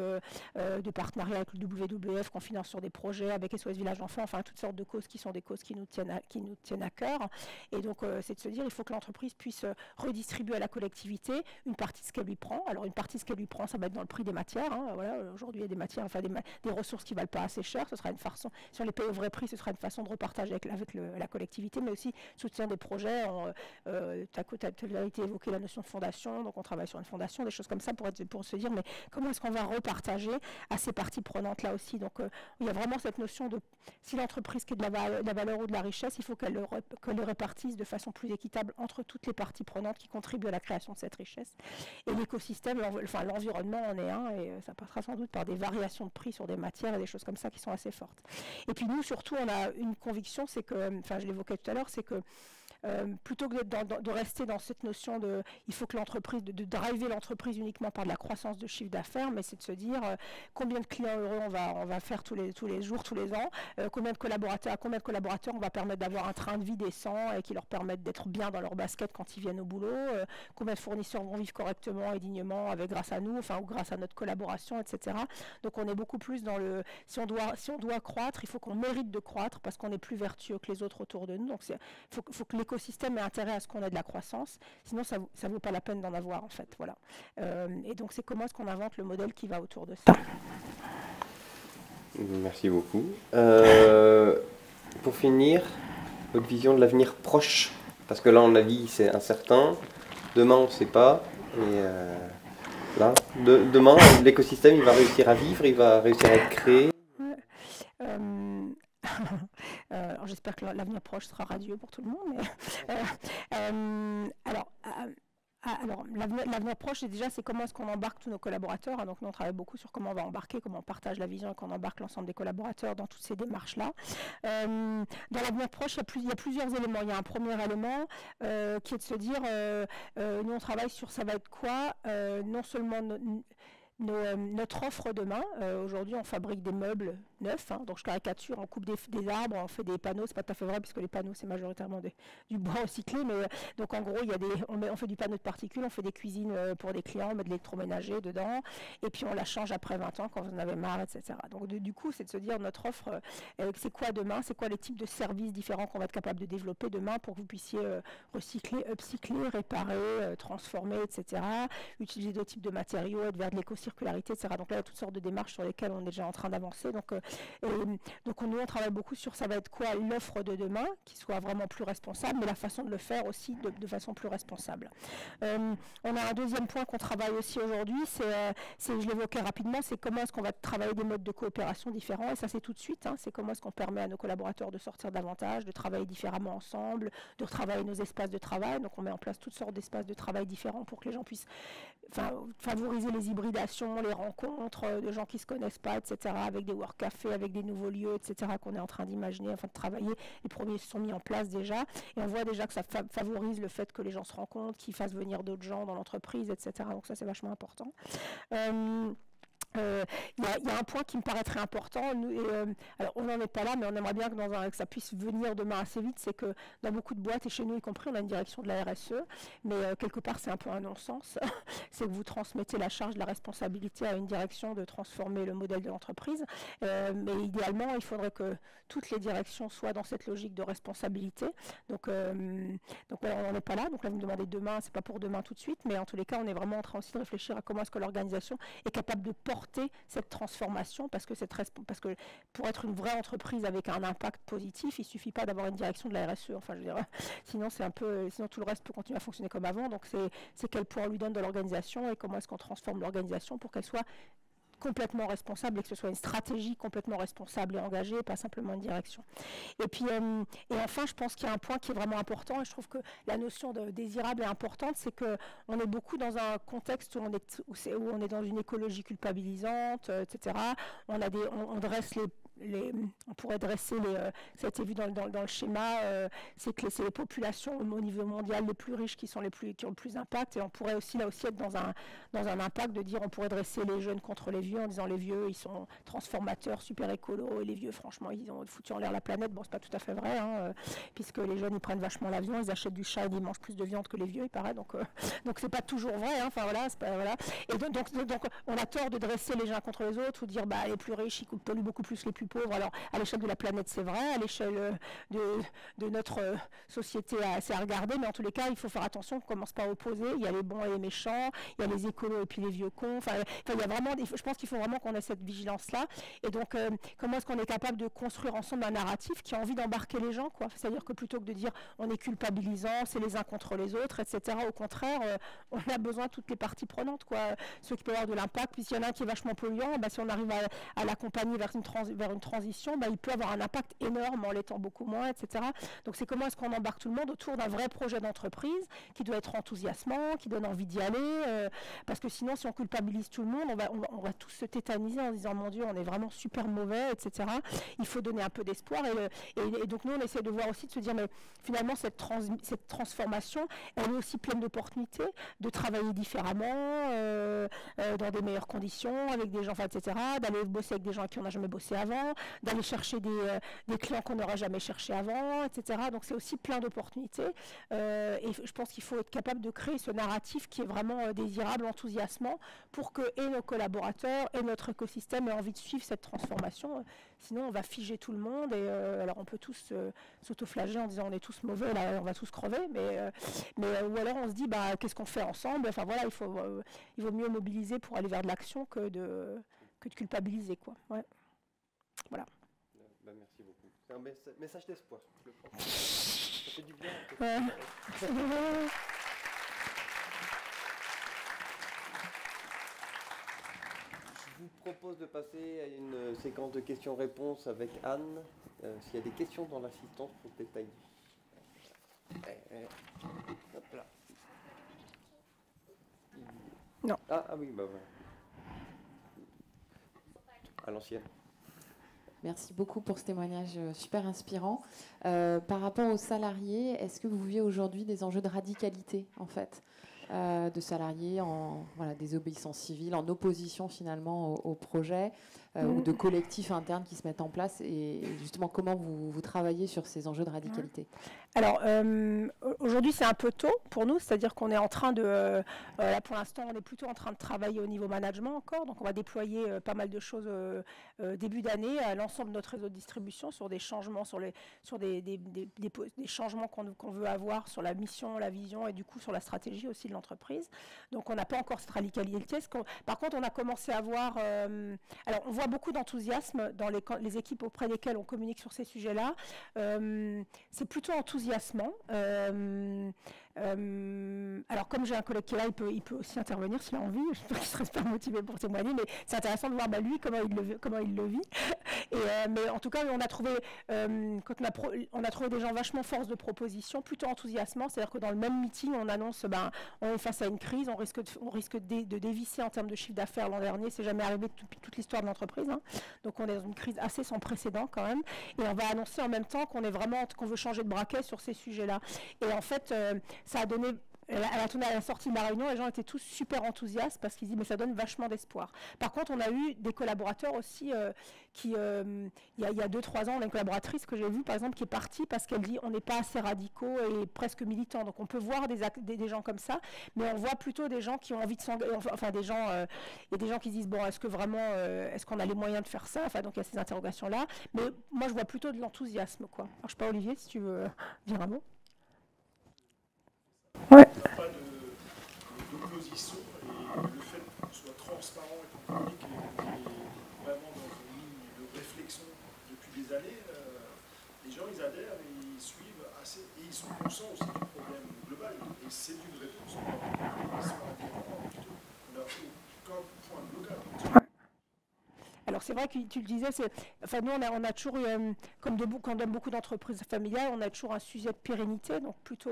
de partenariat avec le WWF qu'on finance sur des projets avec SOS Village Enfants, enfin toutes sortes de causes qui sont des causes qui nous tiennent à cœur. Et donc c'est de se dire il faut que l'entreprise puisse redistribuer à la collectivité une partie de ce qu'elle lui prend. Alors une partie de ce qu'elle lui prend, ça va être dans le prix des matières. Voilà, aujourd'hui il y a des matières, enfin des ressources qui ne valent pas assez cher. Ce sera une façon, si on les paye au vrai prix, ce sera une façon de repartager avec la collectivité, mais aussi soutien des projets. Tu as été évoqué la notion de fondation, donc on travaille sur une fondation, des choses comme ça pour se dire mais comment est-ce qu'on va repartager à ces parties prenantes-là aussi. Donc il y a vraiment cette notion de si l'entreprise qui est de la valeur ou de la richesse, il faut qu'elle le répartisse de façon plus équitable entre toutes les parties prenantes qui contribuent à la création de cette richesse. Et l'écosystème, enfin l'environnement en est un, et ça passera sans doute par des variations de prix sur des matières et des choses comme ça qui sont assez fortes. Et puis nous, surtout, on a une conviction, c'est que, enfin je l'évoquais tout à l'heure, c'est que plutôt que de rester dans cette notion de il faut que l'entreprise, de driver l'entreprise uniquement par de la croissance de chiffre d'affaires, mais c'est de se dire combien de clients heureux on va faire tous les jours, tous les ans, combien de collaborateurs on va permettre d'avoir un train de vie décent et qui leur permettent d'être bien dans leur basket quand ils viennent au boulot, combien de fournisseurs vont vivre correctement et dignement grâce à nous, ou grâce à notre collaboration, etc. Donc on est beaucoup plus dans le si on doit croître, il faut qu'on mérite de croître parce qu'on est plus vertueux que les autres autour de nous. Donc il faut que l'écosystème ait intérêt à ce qu'on ait de la croissance, sinon ça ne vaut pas la peine d'en avoir en fait. Voilà. Et donc c'est comment est-ce qu'on invente le modèle qui va autour de ça. Merci beaucoup. Pour finir, votre vision de l'avenir proche, parce que là on a dit c'est incertain, demain on ne sait pas, et là, demain l'écosystème il va réussir à vivre, il va réussir à être créé. Alors j'espère que l'avenir proche sera radieux pour tout le monde. Mais, alors l'avenir proche, c'est comment est-ce qu'on embarque tous nos collaborateurs. Donc nous, on travaille beaucoup sur comment on va embarquer, comment on partage la vision et qu'on embarque l'ensemble des collaborateurs dans toutes ces démarches-là. Dans l'avenir proche, il y a plusieurs éléments. Il y a un premier élément qui est de se dire, nous, on travaille sur ça va être quoi, non seulement notre offre demain. Aujourd'hui, on fabrique des meubles neufs, donc je caricature, on coupe des arbres, on fait des panneaux, c'est pas tout à fait vrai puisque les panneaux c'est majoritairement du bois recyclé, mais donc en gros on fait du panneau de particules, on fait des cuisines pour des clients, on met de l'électroménager dedans, et puis on la change après 20 ans quand vous en avez marre, etc. Donc du coup, c'est de se dire notre offre, c'est quoi demain, c'est quoi les types de services différents qu'on va être capable de développer demain pour que vous puissiez recycler, upcycler, réparer, transformer, etc. Utiliser d'autres types de matériaux, être vers de l'éco-circularité, etc. Donc là, il y a toutes sortes de démarches sur lesquelles on est déjà en train d'avancer. Donc nous, on travaille beaucoup sur ça va être quoi l'offre de demain, qui soit vraiment plus responsable, mais la façon de le faire aussi de façon plus responsable. On a un deuxième point qu'on travaille aussi aujourd'hui, je l'évoquais rapidement, c'est comment est-ce qu'on va travailler des modes de coopération différents, et ça c'est tout de suite, c'est comment est-ce qu'on permet à nos collaborateurs de sortir davantage, de travailler différemment ensemble, de retravailler nos espaces de travail. Donc on met en place toutes sortes d'espaces de travail différents pour que les gens puissent favoriser les hybridations, les rencontres de gens qui ne se connaissent pas, etc., avec des work cafés, avec des nouveaux lieux, etc., qu'on est en train d'imaginer, de travailler. Les premiers se sont mis en place déjà, et on voit déjà que ça favorise le fait que les gens se rencontrent, qu'ils fassent venir d'autres gens dans l'entreprise, etc. Donc ça, c'est vachement important. Il y a un point qui me paraîtrait important, alors on n'en est pas là, mais on aimerait bien que ça puisse venir demain assez vite, c'est que dans beaucoup de boîtes, et chez nous y compris, on a une direction de la RSE, mais quelque part c'est un peu un non-sens, c'est que vous transmettez la charge de la responsabilité à une direction de transformer le modèle de l'entreprise, mais idéalement il faudrait que toutes les directions soient dans cette logique de responsabilité, donc voilà, on n'en est pas là, donc là vous me demandez demain, c'est pas pour demain tout de suite, mais en tous les cas on est vraiment en train aussi de réfléchir à comment est-ce que l'organisation est capable de porter cette transformation, parce que pour être une vraie entreprise avec un impact positif, il ne suffit pas d'avoir une direction de la RSE, enfin je veux dire, sinon tout le reste peut continuer à fonctionner comme avant, donc c'est quel poids on lui donne de l'organisation et comment est-ce qu'on transforme l'organisation pour qu'elle soit complètement responsable et que ce soit une stratégie complètement responsable et engagée, pas simplement une direction. Et puis, et enfin, je pense qu'il y a un point qui est vraiment important, et je trouve que la notion de désirable est importante, c'est qu'on est beaucoup dans un contexte où on est dans une écologie culpabilisante, etc. On dresse on pourrait dresser ça a été vu dans le schéma, c'est que c'est les populations au niveau mondial les plus riches qui ont le plus d'impact, et on pourrait aussi être dans un impact de dire on pourrait dresser les jeunes contre les vieux en disant les vieux ils sont transformateurs, super écolos, et les vieux franchement ils ont foutu en l'air la planète. Bon, c'est pas tout à fait vrai, puisque les jeunes ils prennent vachement l'avion, ils achètent du chat et ils mangent plus de viande que les vieux, il paraît, donc c'est pas toujours vrai, voilà. Et donc on a tort de dresser les uns contre les autres ou dire les plus riches ils polluent beaucoup plus que les plus pauvres. Alors, à l'échelle de la planète, c'est vrai, à l'échelle de notre société, c'est à regarder, mais en tous les cas, il faut faire attention, on ne commence pas à opposer. Il y a les bons et les méchants, il y a les écolos et puis les vieux cons. Enfin, il y a vraiment, je pense qu'il faut vraiment qu'on ait cette vigilance-là. Et donc, comment est-ce qu'on est capable de construire ensemble un narratif qui a envie d'embarquer les gens, quoi. C'est-à-dire que plutôt que de dire on est culpabilisant, c'est les uns contre les autres, etc., au contraire, on a besoin de toutes les parties prenantes, quoi. Ceux qui peuvent avoir de l'impact, puis s'il y en a un qui est vachement polluant, bah, si on arrive à l'accompagner vers une transition, bah, il peut avoir un impact énorme en l'étant beaucoup moins, etc. Donc c'est comment est-ce qu'on embarque tout le monde autour d'un vrai projet d'entreprise qui doit être enthousiasmant, qui donne envie d'y aller, parce que sinon si on culpabilise tout le monde, on va tous se tétaniser en disant mon Dieu, on est vraiment super mauvais, etc. Il faut donner un peu d'espoir et donc nous on essaie de voir aussi, de se dire mais finalement cette transformation, elle est aussi pleine d'opportunités, de travailler différemment, dans des meilleures conditions, avec des gens, etc., d'aller bosser avec des gens avec qui on n'a jamais bossé avant, d'aller chercher des clients qu'on n'aurait jamais cherché avant, etc. Donc c'est aussi plein d'opportunités. Et je pense qu'il faut être capable de créer ce narratif qui est vraiment désirable, enthousiasmant, pour que et nos collaborateurs et notre écosystème aient envie de suivre cette transformation. Sinon, on va figer tout le monde. Et alors, on peut tous s'autoflageller en disant on est tous mauvais, là, on va tous crever. Ou alors, on se dit bah, qu'est-ce qu'on fait ensemble. Enfin voilà, il vaut mieux mobiliser pour aller vers de l'action que de culpabiliser, quoi. Ouais. Voilà. Bah, merci beaucoup. C'est un message d'espoir. Ça fait du bien. Ouais. Je vous propose de passer à une séquence de questions-réponses avec Anne. S'il y a des questions dans l'assistance pour détailler. Hop là. Non. Ah oui, bah voilà. À l'ancienne. Merci beaucoup pour ce témoignage super inspirant. Par rapport aux salariés, est-ce que vous vivez aujourd'hui des enjeux de radicalité, en fait, de salariés en désobéissance civile, en opposition finalement au projet, ou de collectifs internes qui se mettent en place, et justement comment vous travaillez sur ces enjeux de radicalité? Alors, aujourd'hui, c'est un peu tôt pour nous, c'est-à-dire qu'on est en train de... là, pour l'instant, on est plutôt en train de travailler au niveau management encore, donc on va déployer pas mal de choses début d'année à l'ensemble de notre réseau de distribution sur des changements, sur des changements qu'on veut avoir sur la mission, la vision et du coup sur la stratégie aussi de l'entreprise. Donc, on n'a pas encore cette radicalité. Par contre, on a commencé à voir... alors, on voit beaucoup d'enthousiasme dans les équipes auprès desquelles on communique sur ces sujets-là. C'est plutôt enthousiasmant. Alors, comme j'ai un collègue qui est là, il peut aussi intervenir s'il a envie. Je ne serais pas motivé pour témoigner, mais c'est intéressant de voir lui comment il le vit. Mais en tout cas, on a trouvé des gens vachement force de proposition, plutôt enthousiasmants. C'est-à-dire que dans le même meeting, on annonce on est face à une crise, on risque de dévisser en termes de chiffre d'affaires l'an dernier. C'est jamais arrivé depuis toute l'histoire de l'entreprise. Hein. Donc, on est dans une crise assez sans précédent quand même. Et on va annoncer en même temps qu'on veut changer de braquet sur ces sujets-là. Et en fait, ça a donné... À la sortie de la réunion, les gens étaient tous super enthousiastes parce qu'ils disent mais ça donne vachement d'espoir. Par contre, on a eu des collaborateurs aussi qui, il y a 2-3 ans, on a une collaboratrice que j'ai vue par exemple qui est partie parce qu'elle dit on n'est pas assez radicaux et presque militants. Donc on peut voir des gens comme ça, mais on voit plutôt des gens qui ont envie de s'engager. Enfin des gens, il y a des gens qui disent bon est-ce que vraiment, est-ce qu'on a les moyens de faire ça? Enfin donc il y a ces interrogations là. Mais moi je vois plutôt de l'enthousiasme quoi. Alors je sais pas Olivier si tu veux dire un mot. Ouais. Il n'y a pas d'opposition et le fait qu'on soit transparent et qu'on communique et vraiment dans une ligne de réflexion depuis des années, les gens ils adhèrent et ils suivent assez et ils sont conscients aussi du problème global et c'est une réponse. Ils sont adhérents plutôt. On n'a aucun point de blocage. Alors c'est vrai que tu le disais, nous on a toujours eu, comme dans beaucoup d'entreprises familiales, on a toujours un sujet de pérennité, donc plutôt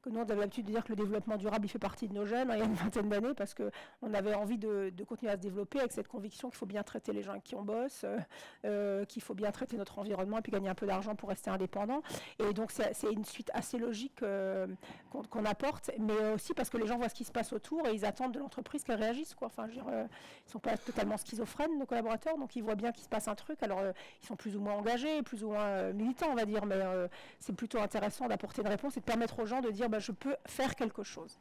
que nous on avait l'habitude de dire que le développement durable il fait partie de nos gènes il y a une vingtaine d'années parce qu'on avait envie de continuer à se développer avec cette conviction qu'il faut bien traiter les gens avec qui on bosse, qu'il faut bien traiter notre environnement et puis gagner un peu d'argent pour rester indépendant. Et donc c'est une suite assez logique qu'on apporte, mais aussi parce que les gens voient ce qui se passe autour et ils attendent de l'entreprise qu'elle réagisse, quoi. Enfin, je veux dire, ils ne sont pas totalement schizophrènes, nos collaborateurs, donc ils voient bien qu'il se passe un truc. Alors ils sont plus ou moins engagés, plus ou moins militants, on va dire, mais c'est plutôt intéressant d'apporter une réponse et de permettre aux gens de dire je peux faire quelque chose.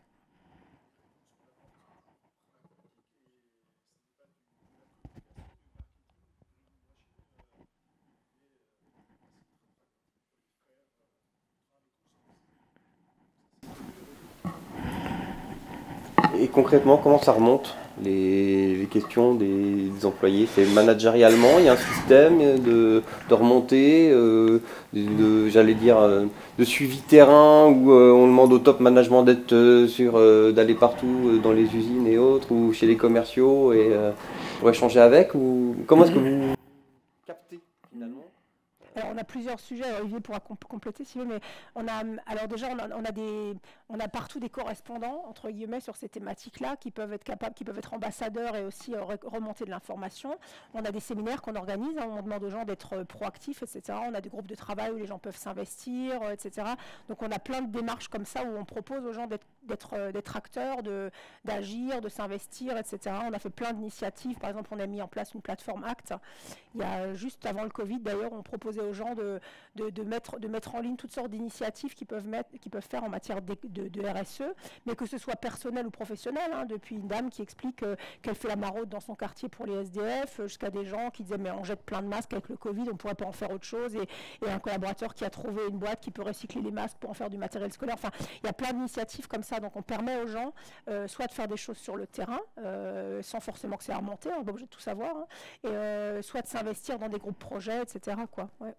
concrètement, comment ça remonte les questions des employés? C'est managérialement, il y a un système de remontée, j'allais dire, de suivi terrain où on demande au top management d'aller partout dans les usines et autres, ou chez les commerciaux et pour échanger avec, ou comment est-ce que vous captez finalement? Alors, on a plusieurs sujets, Olivier pourra compléter si vous voulez, mais alors déjà on a partout des correspondants entre guillemets sur ces thématiques-là qui peuvent être ambassadeurs et aussi remonter de l'information. On a des séminaires qu'on organise, hein, on demande aux gens d'être proactifs, etc. On a des groupes de travail où les gens peuvent s'investir, etc. Donc on a plein de démarches comme ça où on propose aux gens d'être acteurs, d'agir, de s'investir, etc. On a fait plein d'initiatives. Par exemple, on a mis en place une plateforme ACT. Il y a juste avant le Covid, d'ailleurs, on proposait aux gens de mettre en ligne toutes sortes d'initiatives qu'ils peuvent faire en matière de RSE, mais que ce soit personnel ou professionnel, hein, depuis une dame qui explique qu'elle fait la maraude dans son quartier pour les SDF, jusqu'à des gens qui disaient mais on jette plein de masques avec le Covid, on ne pourrait pas en faire autre chose, et un collaborateur qui a trouvé une boîte qui peut recycler les masques pour en faire du matériel scolaire. Enfin, il y a plein d'initiatives comme ça, donc on permet aux gens soit de faire des choses sur le terrain, sans forcément que c'est à remonter, on n'est pas obligé de tout savoir, hein, et soit de s'investir dans des groupes projets, etc. quoi. Ouais.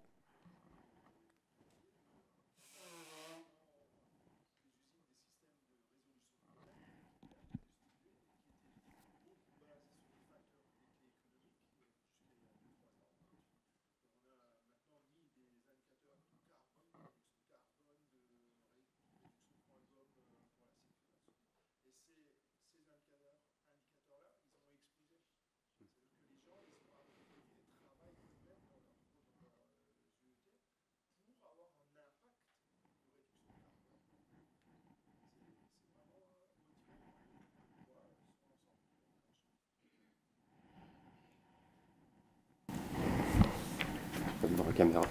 Caméra.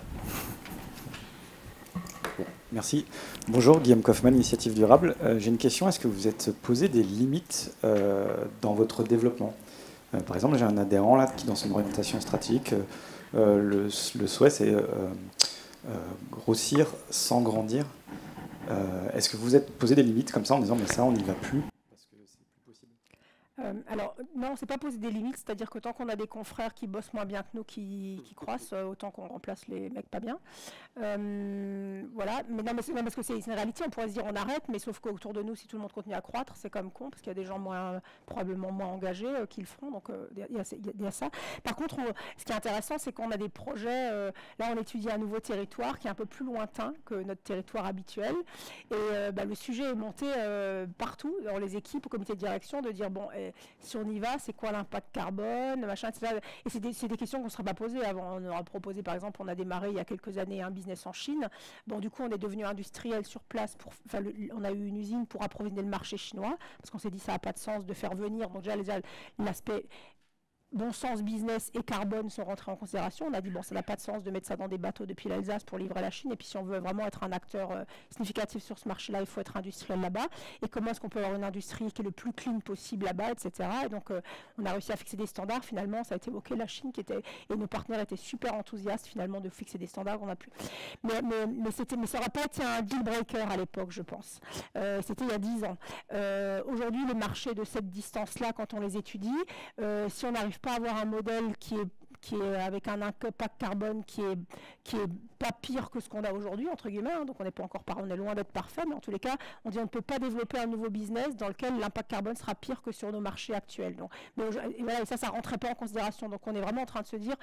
Merci. Bonjour, Guillaume Kaufmann, Initiative Durable. J'ai une question. Est-ce que vous êtes posé des limites dans votre développement? Par exemple, j'ai un adhérent là, qui, dans son orientation stratégique, le souhait, c'est grossir sans grandir. Est-ce que vous vous êtes posé des limites comme ça en disant mais ça, on n'y va plus parce que c'est plus possible? Alors, non, on ne s'est pas posé des limites, c'est-à-dire que tant qu'on a des confrères qui bossent moins bien que nous, qui croissent, autant qu'on remplace les mecs pas bien. Voilà, mais non, mais parce que c'est une réalité, on pourrait se dire on arrête, mais sauf qu'autour de nous, si tout le monde continue à croître, c'est quand même con, parce qu'il y a des gens probablement moins engagés qui le feront, donc il y a ça. Par contre, ce qui est intéressant, c'est qu'on a des projets, là on étudie un nouveau territoire qui est un peu plus lointain que notre territoire habituel, et le sujet est monté partout, dans les équipes, au comité de direction, de dire bon, si on y va, c'est quoi l'impact carbone, machin, etc. Et c'est des questions qu'on ne serait pas posées avant. On aura proposé, par exemple, on a démarré il y a quelques années un business en Chine. Bon, du coup, on est devenu industriel sur place. On a eu une usine pour approvisionner le marché chinois, parce qu'on s'est dit ça n'a pas de sens de faire venir. Donc déjà, l'aspect bon sens business et carbone sont rentrés en considération. On a dit bon, ça n'a pas de sens de mettre ça dans des bateaux depuis l'Alsace pour livrer à la Chine, et puis si on veut vraiment être un acteur significatif sur ce marché-là, il faut être industriel là-bas, et comment est-ce qu'on peut avoir une industrie qui est le plus clean possible là-bas, etc. Et donc on a réussi à fixer des standards. Finalement, ça a été évoqué, la Chine et nos partenaires étaient super enthousiastes finalement de fixer des standards qu'on a pu. Mais ça n'aurait pas été un deal breaker à l'époque, je pense. C'était il y a 10 ans. Aujourd'hui, les marchés de cette distance-là, quand on les étudie, si on n'arrive pas avoir un modèle qui est avec un impact carbone qui est pas pire que ce qu'on a aujourd'hui, entre guillemets, hein, donc on n'est pas encore on est loin d'être parfait, mais en tous les cas, on dit on ne peut pas développer un nouveau business dans lequel l'impact carbone sera pire que sur nos marchés actuels. Donc, et ça rentrait pas en considération. Donc on est vraiment en train de se dire,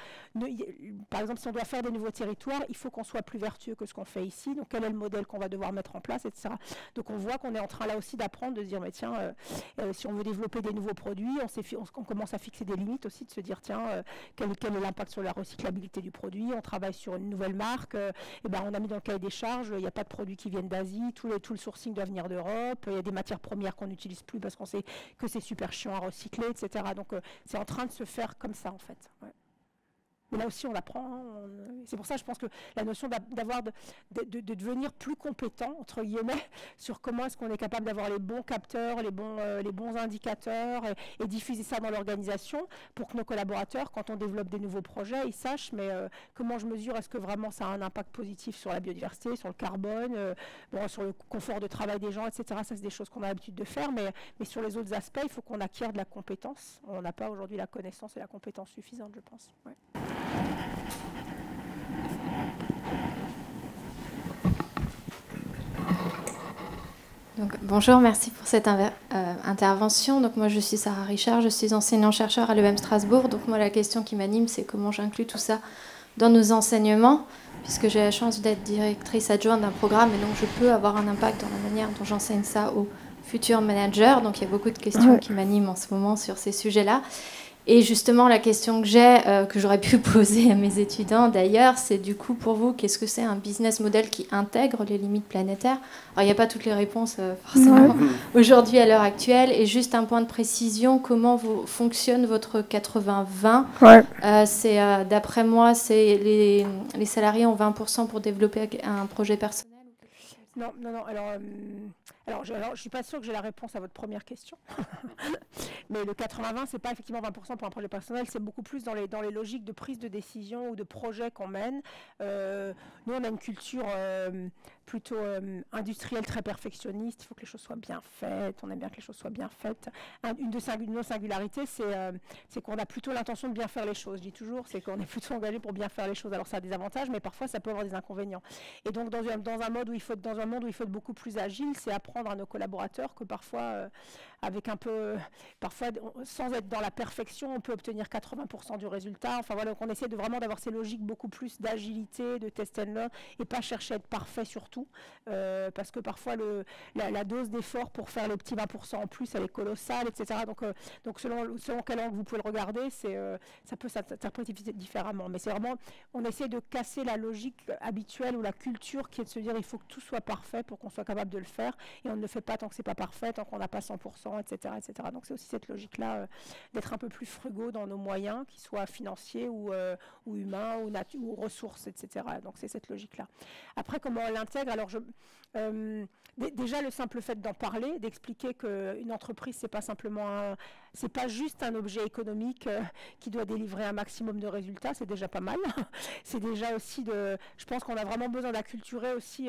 par exemple, si on doit faire des nouveaux territoires, il faut qu'on soit plus vertueux que ce qu'on fait ici. Donc quel est le modèle qu'on va devoir mettre en place, etc. Donc on voit qu'on est en train là aussi d'apprendre, de se dire, mais tiens, si on veut développer des nouveaux produits, on commence à fixer des limites aussi, de se dire, tiens, quel est l'impact sur la recyclabilité du produit, on travaille sur une nouvelle marque, on a mis dans le cahier des charges, il n'y a pas de produits qui viennent d'Asie, tout le sourcing doit venir d'Europe, il y a des matières premières qu'on n'utilise plus parce qu'on sait que c'est super chiant à recycler, etc. Donc c'est en train de se faire comme ça en fait. Ouais. Mais là aussi, on apprend. Hein, c'est pour ça, je pense que la notion de devenir plus compétent, entre guillemets, sur comment est-ce qu'on est capable d'avoir les bons capteurs, les bons indicateurs, et diffuser ça dans l'organisation pour que nos collaborateurs, quand on développe des nouveaux projets, ils sachent comment je mesure, est-ce que vraiment ça a un impact positif sur la biodiversité, sur le carbone, sur le confort de travail des gens, etc. Ça, c'est des choses qu'on a l'habitude de faire, mais sur les autres aspects, il faut qu'on acquiert de la compétence. On n'a pas aujourd'hui la connaissance et la compétence suffisante, je pense. Ouais. Donc, bonjour, merci pour cette intervention. Donc, moi, je suis Sarah Richard, je suis enseignant-chercheur à l'EM Strasbourg. Donc, moi, la question qui m'anime, c'est comment j'inclus tout ça dans nos enseignements, puisque j'ai la chance d'être directrice adjointe d'un programme, et donc je peux avoir un impact dans la manière dont j'enseigne ça aux futurs managers. Donc, il y a beaucoup de questions qui m'animent en ce moment sur ces sujets-là. Et justement, la question que j'ai, que j'aurais pu poser à mes étudiants d'ailleurs, c'est du coup pour vous, qu'est-ce que c'est un business model qui intègre les limites planétaires? Alors, il n'y a pas toutes les réponses forcément aujourd'hui à l'heure actuelle. Et juste un point de précision, comment fonctionne votre 80-20? D'après moi, c'est les salariés ont 20% pour développer un projet personnel? Non. Alors, je ne suis pas sûre que j'ai la réponse à votre première question. Mais le 80-20, ce n'est pas effectivement 20% pour un projet personnel, c'est beaucoup plus dans les logiques de prise de décision ou de projet qu'on mène. Nous, on a une culture plutôt industrielle, très perfectionniste. Il faut que les choses soient bien faites. On aime bien que les choses soient bien faites. Une de nos singularités, c'est qu'on a plutôt l'intention de bien faire les choses. Je dis toujours, c'est qu'on est plutôt engagé pour bien faire les choses. Alors, ça a des avantages, mais parfois, ça peut avoir des inconvénients. Et donc, dans un monde où il faut être beaucoup plus agile, c'est apprendre à nos collaborateurs que parfois, sans être dans la perfection, on peut obtenir 80% du résultat. Enfin voilà, donc on essaie vraiment d'avoir ces logiques beaucoup plus d'agilité, de test and learn, et pas chercher à être parfait surtout, parce que parfois la dose d'effort pour faire les petits 20% en plus, elle est colossale, etc. Donc selon quel angle vous pouvez le regarder, ça peut s'interpréter différemment. Mais c'est vraiment, on essaie de casser la logique habituelle ou la culture qui est de se dire il faut que tout soit parfait pour qu'on soit capable de le faire, et on ne le fait pas tant que c'est pas parfait, tant qu'on n'a pas 100%, etc., etc. Donc c'est aussi cette logique-là d'être un peu plus frugaux dans nos moyens, qu'ils soient financiers ou humains ou ressources, etc. Donc c'est cette logique-là. Après, comment on l'intègre? Alors déjà le simple fait d'en parler, d'expliquer qu'une entreprise, c'est pas juste un objet économique qui doit délivrer un maximum de résultats, c'est déjà pas mal. C'est déjà aussi je pense qu'on a vraiment besoin d'acculturer aussi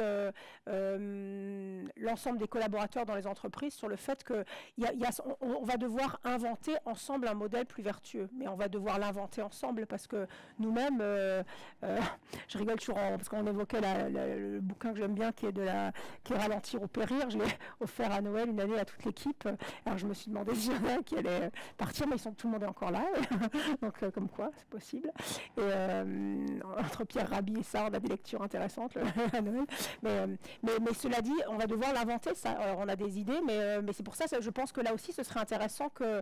l'ensemble des collaborateurs dans les entreprises sur le fait qu'on va devoir inventer ensemble un modèle plus vertueux, mais on va devoir l'inventer ensemble parce que nous-mêmes, je rigole toujours parce qu'on évoquait le bouquin que j'aime bien qui est Ralentir ou périr. Je l'ai offert à Noël une année à toute l'équipe. Alors je me suis demandé s'il y en a qui allaient partir, mais tout le monde est encore là, donc comme quoi c'est possible. Et entre Pierre Rabhi et ça, on a des lectures intéressantes à Noël. Mais cela dit, on va devoir l'inventer, ça. Alors, on a des idées, mais c'est pour ça, je pense que là aussi, ce serait intéressant que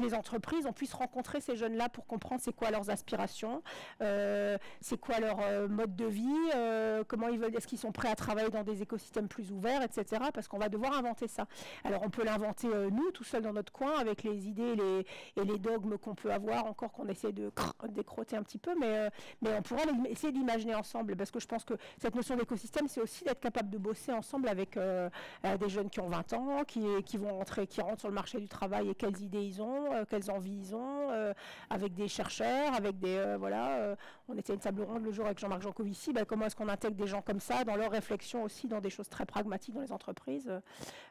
les entreprises, on puisse rencontrer ces jeunes-là pour comprendre c'est quoi leurs aspirations, c'est quoi leur mode de vie, comment ils veulent, est-ce qu'ils sont prêts à travailler dans des écosystèmes plus ouverts, etc. Parce qu'on va devoir inventer ça. Alors, on peut l'inventer nous, tout seuls dans notre coin, avec les idées et les dogmes qu'on peut avoir, encore qu'on essaie de décroter un petit peu, mais on pourra essayer d'imaginer ensemble, parce que je pense que cette notion d'écosystème, c'est aussi d'être capable de bosser ensemble avec des jeunes qui ont 20 ans, qui rentrent sur le marché du travail, et quelles idées ils ont, quelles envies ils ont, avec des chercheurs, avec on était à une table ronde le jour avec Jean-Marc Jancovici, comment est-ce qu'on intègre des gens comme ça dans leur réflexion aussi, dans des choses très pragmatiques dans les entreprises.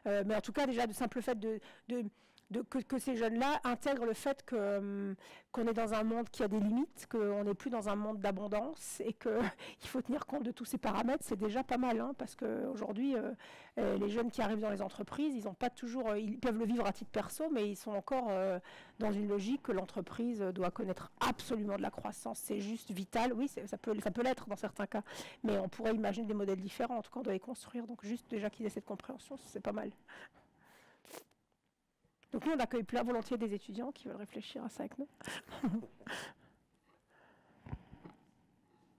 Mais en tout cas, déjà, de simple fait que ces jeunes-là intègrent le fait qu'on est dans un monde qui a des limites, qu'on n'est plus dans un monde d'abondance et qu'il faut tenir compte de tous ces paramètres, c'est déjà pas mal, parce qu'aujourd'hui, les jeunes qui arrivent dans les entreprises, ils peuvent le vivre à titre perso, mais ils sont encore dans une logique que l'entreprise doit connaître absolument de la croissance. C'est juste vital, oui, ça peut l'être dans certains cas, mais on pourrait imaginer des modèles différents, en tout cas on doit les construire, donc juste déjà qu'ils aient cette compréhension, c'est pas mal. Donc nous, on accueille plein volontiers des étudiants qui veulent réfléchir à ça avec nous. Il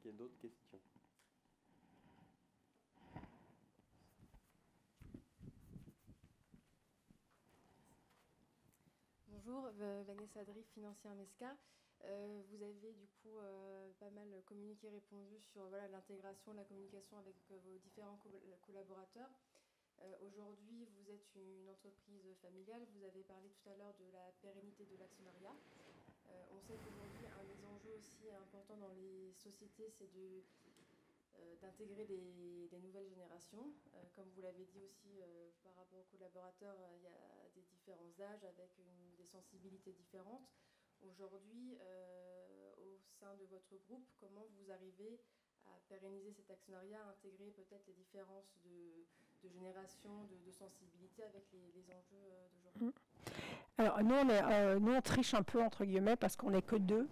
y a d'autres questions? Bonjour, Vanessa Drif, financière MESCA. Vous avez du coup pas mal communiqué, répondu sur l'intégration, la communication avec vos différents collaborateurs. Aujourd'hui, vous êtes une entreprise familiale. Vous avez parlé tout à l'heure de la pérennité de l'actionnariat. On sait qu'aujourd'hui, un des enjeux aussi importants dans les sociétés, c'est d'intégrer des nouvelles générations. Comme vous l'avez dit aussi, par rapport aux collaborateurs, il y a des différents âges avec des sensibilités différentes. Aujourd'hui, au sein de votre groupe, comment vous arrivez à pérenniser cet actionnariat, à intégrer peut-être les différences de génération, de sensibilité avec les enjeux d'aujourd'hui? Alors nous on triche un peu entre guillemets parce qu'on n'est que deux.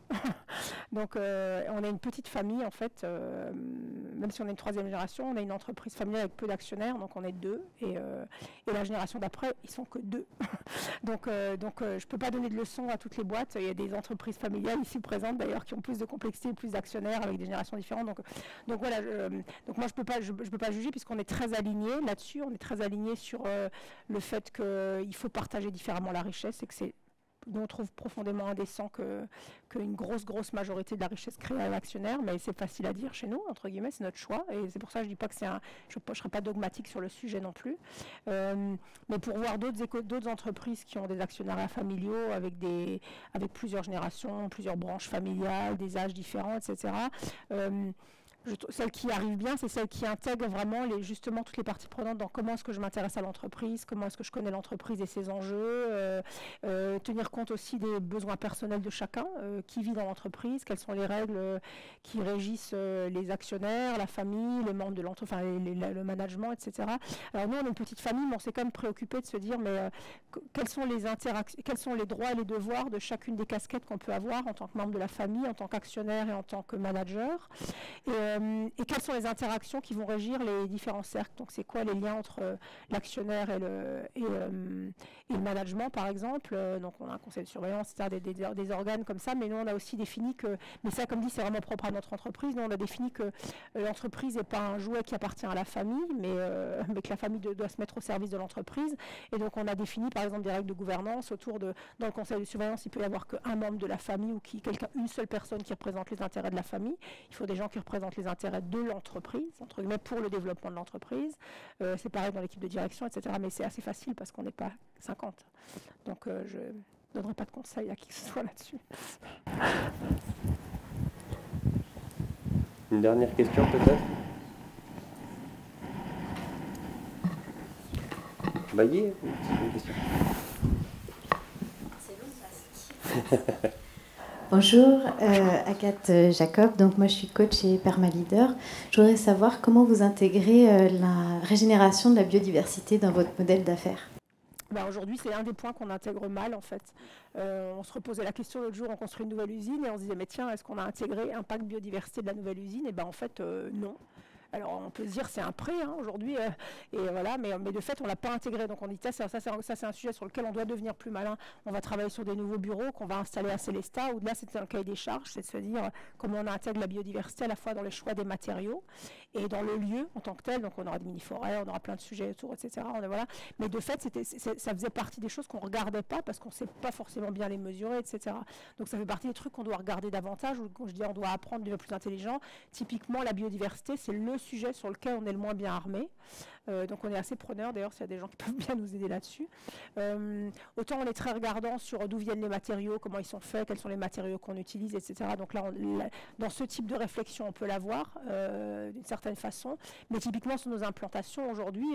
Donc on est une petite famille en fait, même si on est une troisième génération, on est une entreprise familiale avec peu d'actionnaires, donc on est deux. Et la génération d'après, ils sont que deux. donc je peux pas donner de leçons à toutes les boîtes. Il y a des entreprises familiales ici présentes d'ailleurs qui ont plus de complexité, plus d'actionnaires avec des générations différentes. Donc voilà. Donc moi je peux pas juger puisqu'on est très alignés là-dessus. On est très alignés sur le fait qu'il faut partager différemment la richesse et que nous on trouve profondément indécent qu'une grosse majorité de la richesse créée à l'actionnaire, mais c'est facile à dire chez nous, entre guillemets, c'est notre choix, et c'est pour ça que je dis pas que je ne serai pas dogmatique sur le sujet non plus. Mais pour voir d'autres entreprises qui ont des actionnariats familiaux avec plusieurs générations, plusieurs branches familiales, des âges différents, etc., celle qui arrive bien, c'est celle qui intègre vraiment justement toutes les parties prenantes dans comment est-ce que je m'intéresse à l'entreprise, comment est-ce que je connais l'entreprise et ses enjeux, tenir compte aussi des besoins personnels de chacun qui vit dans l'entreprise, quelles sont les règles qui régissent les actionnaires, la famille, les membres de l'entreprise, le management, etc. Alors nous, on est une petite famille, mais on s'est quand même préoccupé de se dire quels sont les droits et les devoirs de chacune des casquettes qu'on peut avoir en tant que membre de la famille, en tant qu'actionnaire et en tant que manager. Et quelles sont les interactions qui vont régir les différents cercles. Donc c'est quoi les liens entre l'actionnaire et le management par exemple. Donc on a un conseil de surveillance, c'est-à-dire des organes comme ça, mais nous on a aussi défini que, mais ça comme dit c'est vraiment propre à notre entreprise, nous on a défini que l'entreprise n'est pas un jouet qui appartient à la famille, mais que la famille doit se mettre au service de l'entreprise. Et donc on a défini par exemple des règles de gouvernance dans le conseil de surveillance, il peut y avoir qu'un membre de la famille ou une seule personne qui représente les intérêts de la famille. Il faut des gens qui représentent les intérêts de l'entreprise, entre guillemets, pour le développement de l'entreprise. C'est pareil dans l'équipe de direction, etc. Mais c'est assez facile parce qu'on n'est pas 50. Donc je ne donnerai pas de conseils à qui que ce soit là-dessus. Une dernière question peut-être? Bailly, une question. C'est long, Bonjour, Agathe Jacob. Donc moi je suis coach et perma-leader. Je voudrais savoir comment vous intégrez la régénération de la biodiversité dans votre modèle d'affaires. Aujourd'hui, c'est un des points qu'on intègre mal en fait. On se reposait la question l'autre jour, on construit une nouvelle usine et on se disait mais tiens, est-ce qu'on a intégré impact biodiversité de la nouvelle usine? Et en fait non. Alors on peut se dire c'est un prêt aujourd'hui, et voilà, mais de fait on ne l'a pas intégré. Donc on dit ça c'est un sujet sur lequel on doit devenir plus malin. On va travailler sur des nouveaux bureaux qu'on va installer à Célestat, où là c'était un cahier des charges, c'est de se dire comment on intègre la biodiversité à la fois dans les choix des matériaux et dans le lieu en tant que tel. Donc on aura des mini-forêts, on aura plein de sujets autour, etc. Voilà. Mais de fait ça faisait partie des choses qu'on ne regardait pas parce qu'on ne sait pas forcément bien les mesurer, etc. Donc ça fait partie des trucs qu'on doit regarder davantage, ou je dis on doit apprendre de devenir plus intelligent. Typiquement la biodiversité, c'est le sujet sur lequel on est le moins bien armé. Donc on est assez preneur, d'ailleurs s'il y a des gens qui peuvent bien nous aider là-dessus. Autant on est très regardant sur d'où viennent les matériaux, comment ils sont faits, quels sont les matériaux qu'on utilise, etc. Donc là, dans ce type de réflexion, on peut l'avoir d'une certaine façon. Mais typiquement sur nos implantations, aujourd'hui,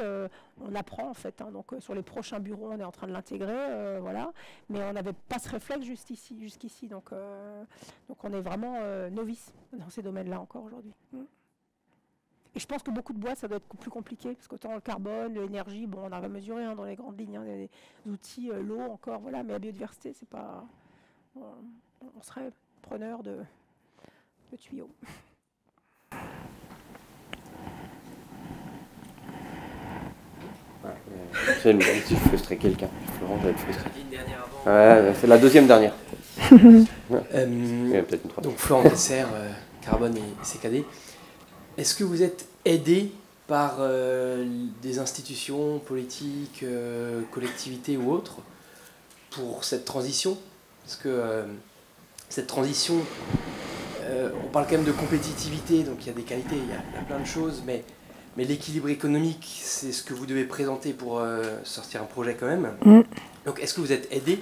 on apprend en fait. Donc sur les prochains bureaux, on est en train de l'intégrer, voilà. Mais on n'avait pas ce réflexe jusqu'ici. Donc on est vraiment novice dans ces domaines-là encore aujourd'hui. Et je pense que beaucoup de boîtes, ça doit être plus compliqué, parce qu'autant le carbone, l'énergie, bon, on arrive à mesurer dans les grandes lignes, les outils, l'eau encore, voilà, mais la biodiversité, c'est pas... on serait preneur de tuyaux. C'est une si je frustrais quelqu'un. Florent, je vais être frustré. Ouais, c'est la deuxième dernière. Donc Florent Tesser, Carbone et CKD. Est-ce que vous êtes aidé par des institutions politiques, collectivités ou autres pour cette transition? Parce que cette transition, on parle quand même de compétitivité, donc il y a des qualités, il y a plein de choses, mais l'équilibre économique, c'est ce que vous devez présenter pour sortir un projet quand même. Donc est-ce que vous êtes aidé,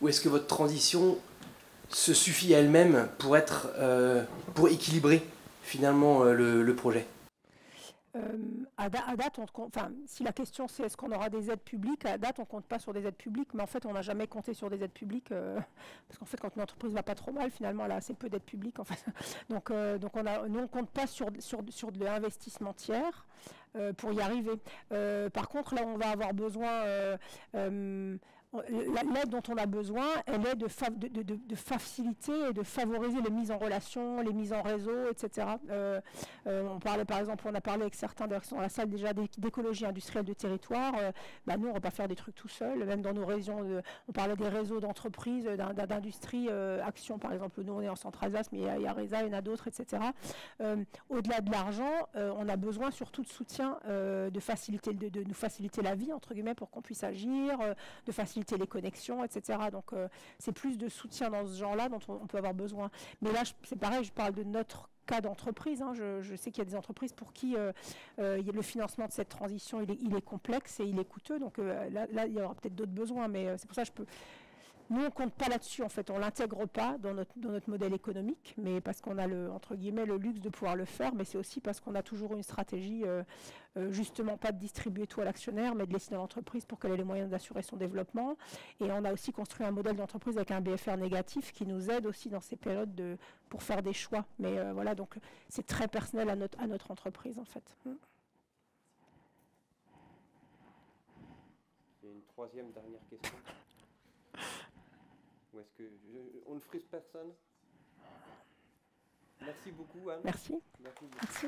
ou est-ce que votre transition se suffit à elle-même pour équilibrer finalement le projet? À date, si la question c'est est-ce qu'on aura des aides publiques, à date on ne compte pas sur des aides publiques, mais en fait on n'a jamais compté sur des aides publiques, parce qu'en fait quand une entreprise ne va pas trop mal, finalement elle a assez peu d'aides publiques en fait. Donc nous on ne compte pas sur de l'investissement tiers pour y arriver. Par contre là on va avoir besoin... l'aide dont on a besoin, elle est de faciliter et de favoriser les mises en relation, les mises en réseau, etc. On parlait par exemple, on a parlé avec certains qui sont dans la salle déjà d'écologie industrielle de territoire. Nous, on ne va pas faire des trucs tout seuls, même dans nos régions. On parlait des réseaux d'entreprises, d'industrie, Action par exemple. Nous, on est en Centre-Alsace, mais il y a RESA, il y en a d'autres, etc. Au-delà de l'argent, on a besoin surtout de soutien, de nous faciliter la vie, entre guillemets, pour qu'on puisse agir, de faciliter les connexions, etc. Donc c'est plus de soutien dans ce genre-là dont on peut avoir besoin. Mais là, c'est pareil, je parle de notre cas d'entreprise. Je sais qu'il y a des entreprises pour qui le financement de cette transition, il est complexe et il est coûteux. Donc là, il y aura peut-être d'autres besoins, mais c'est pour ça que nous, on ne compte pas là-dessus, en fait. On ne l'intègre pas dans notre modèle économique, mais parce qu'on a, entre guillemets, le luxe de pouvoir le faire, mais c'est aussi parce qu'on a toujours une stratégie, justement, pas de distribuer tout à l'actionnaire, mais de laisser dans l'entreprise pour qu'elle ait les moyens d'assurer son développement. Et on a aussi construit un modèle d'entreprise avec un BFR négatif qui nous aide aussi dans ces périodes pour faire des choix. Mais voilà, donc c'est très personnel à notre entreprise, en fait. Il y a une troisième dernière question. Ou est-ce que on ne frustre personne? Merci beaucoup, Anne. Merci. Merci beaucoup. Merci.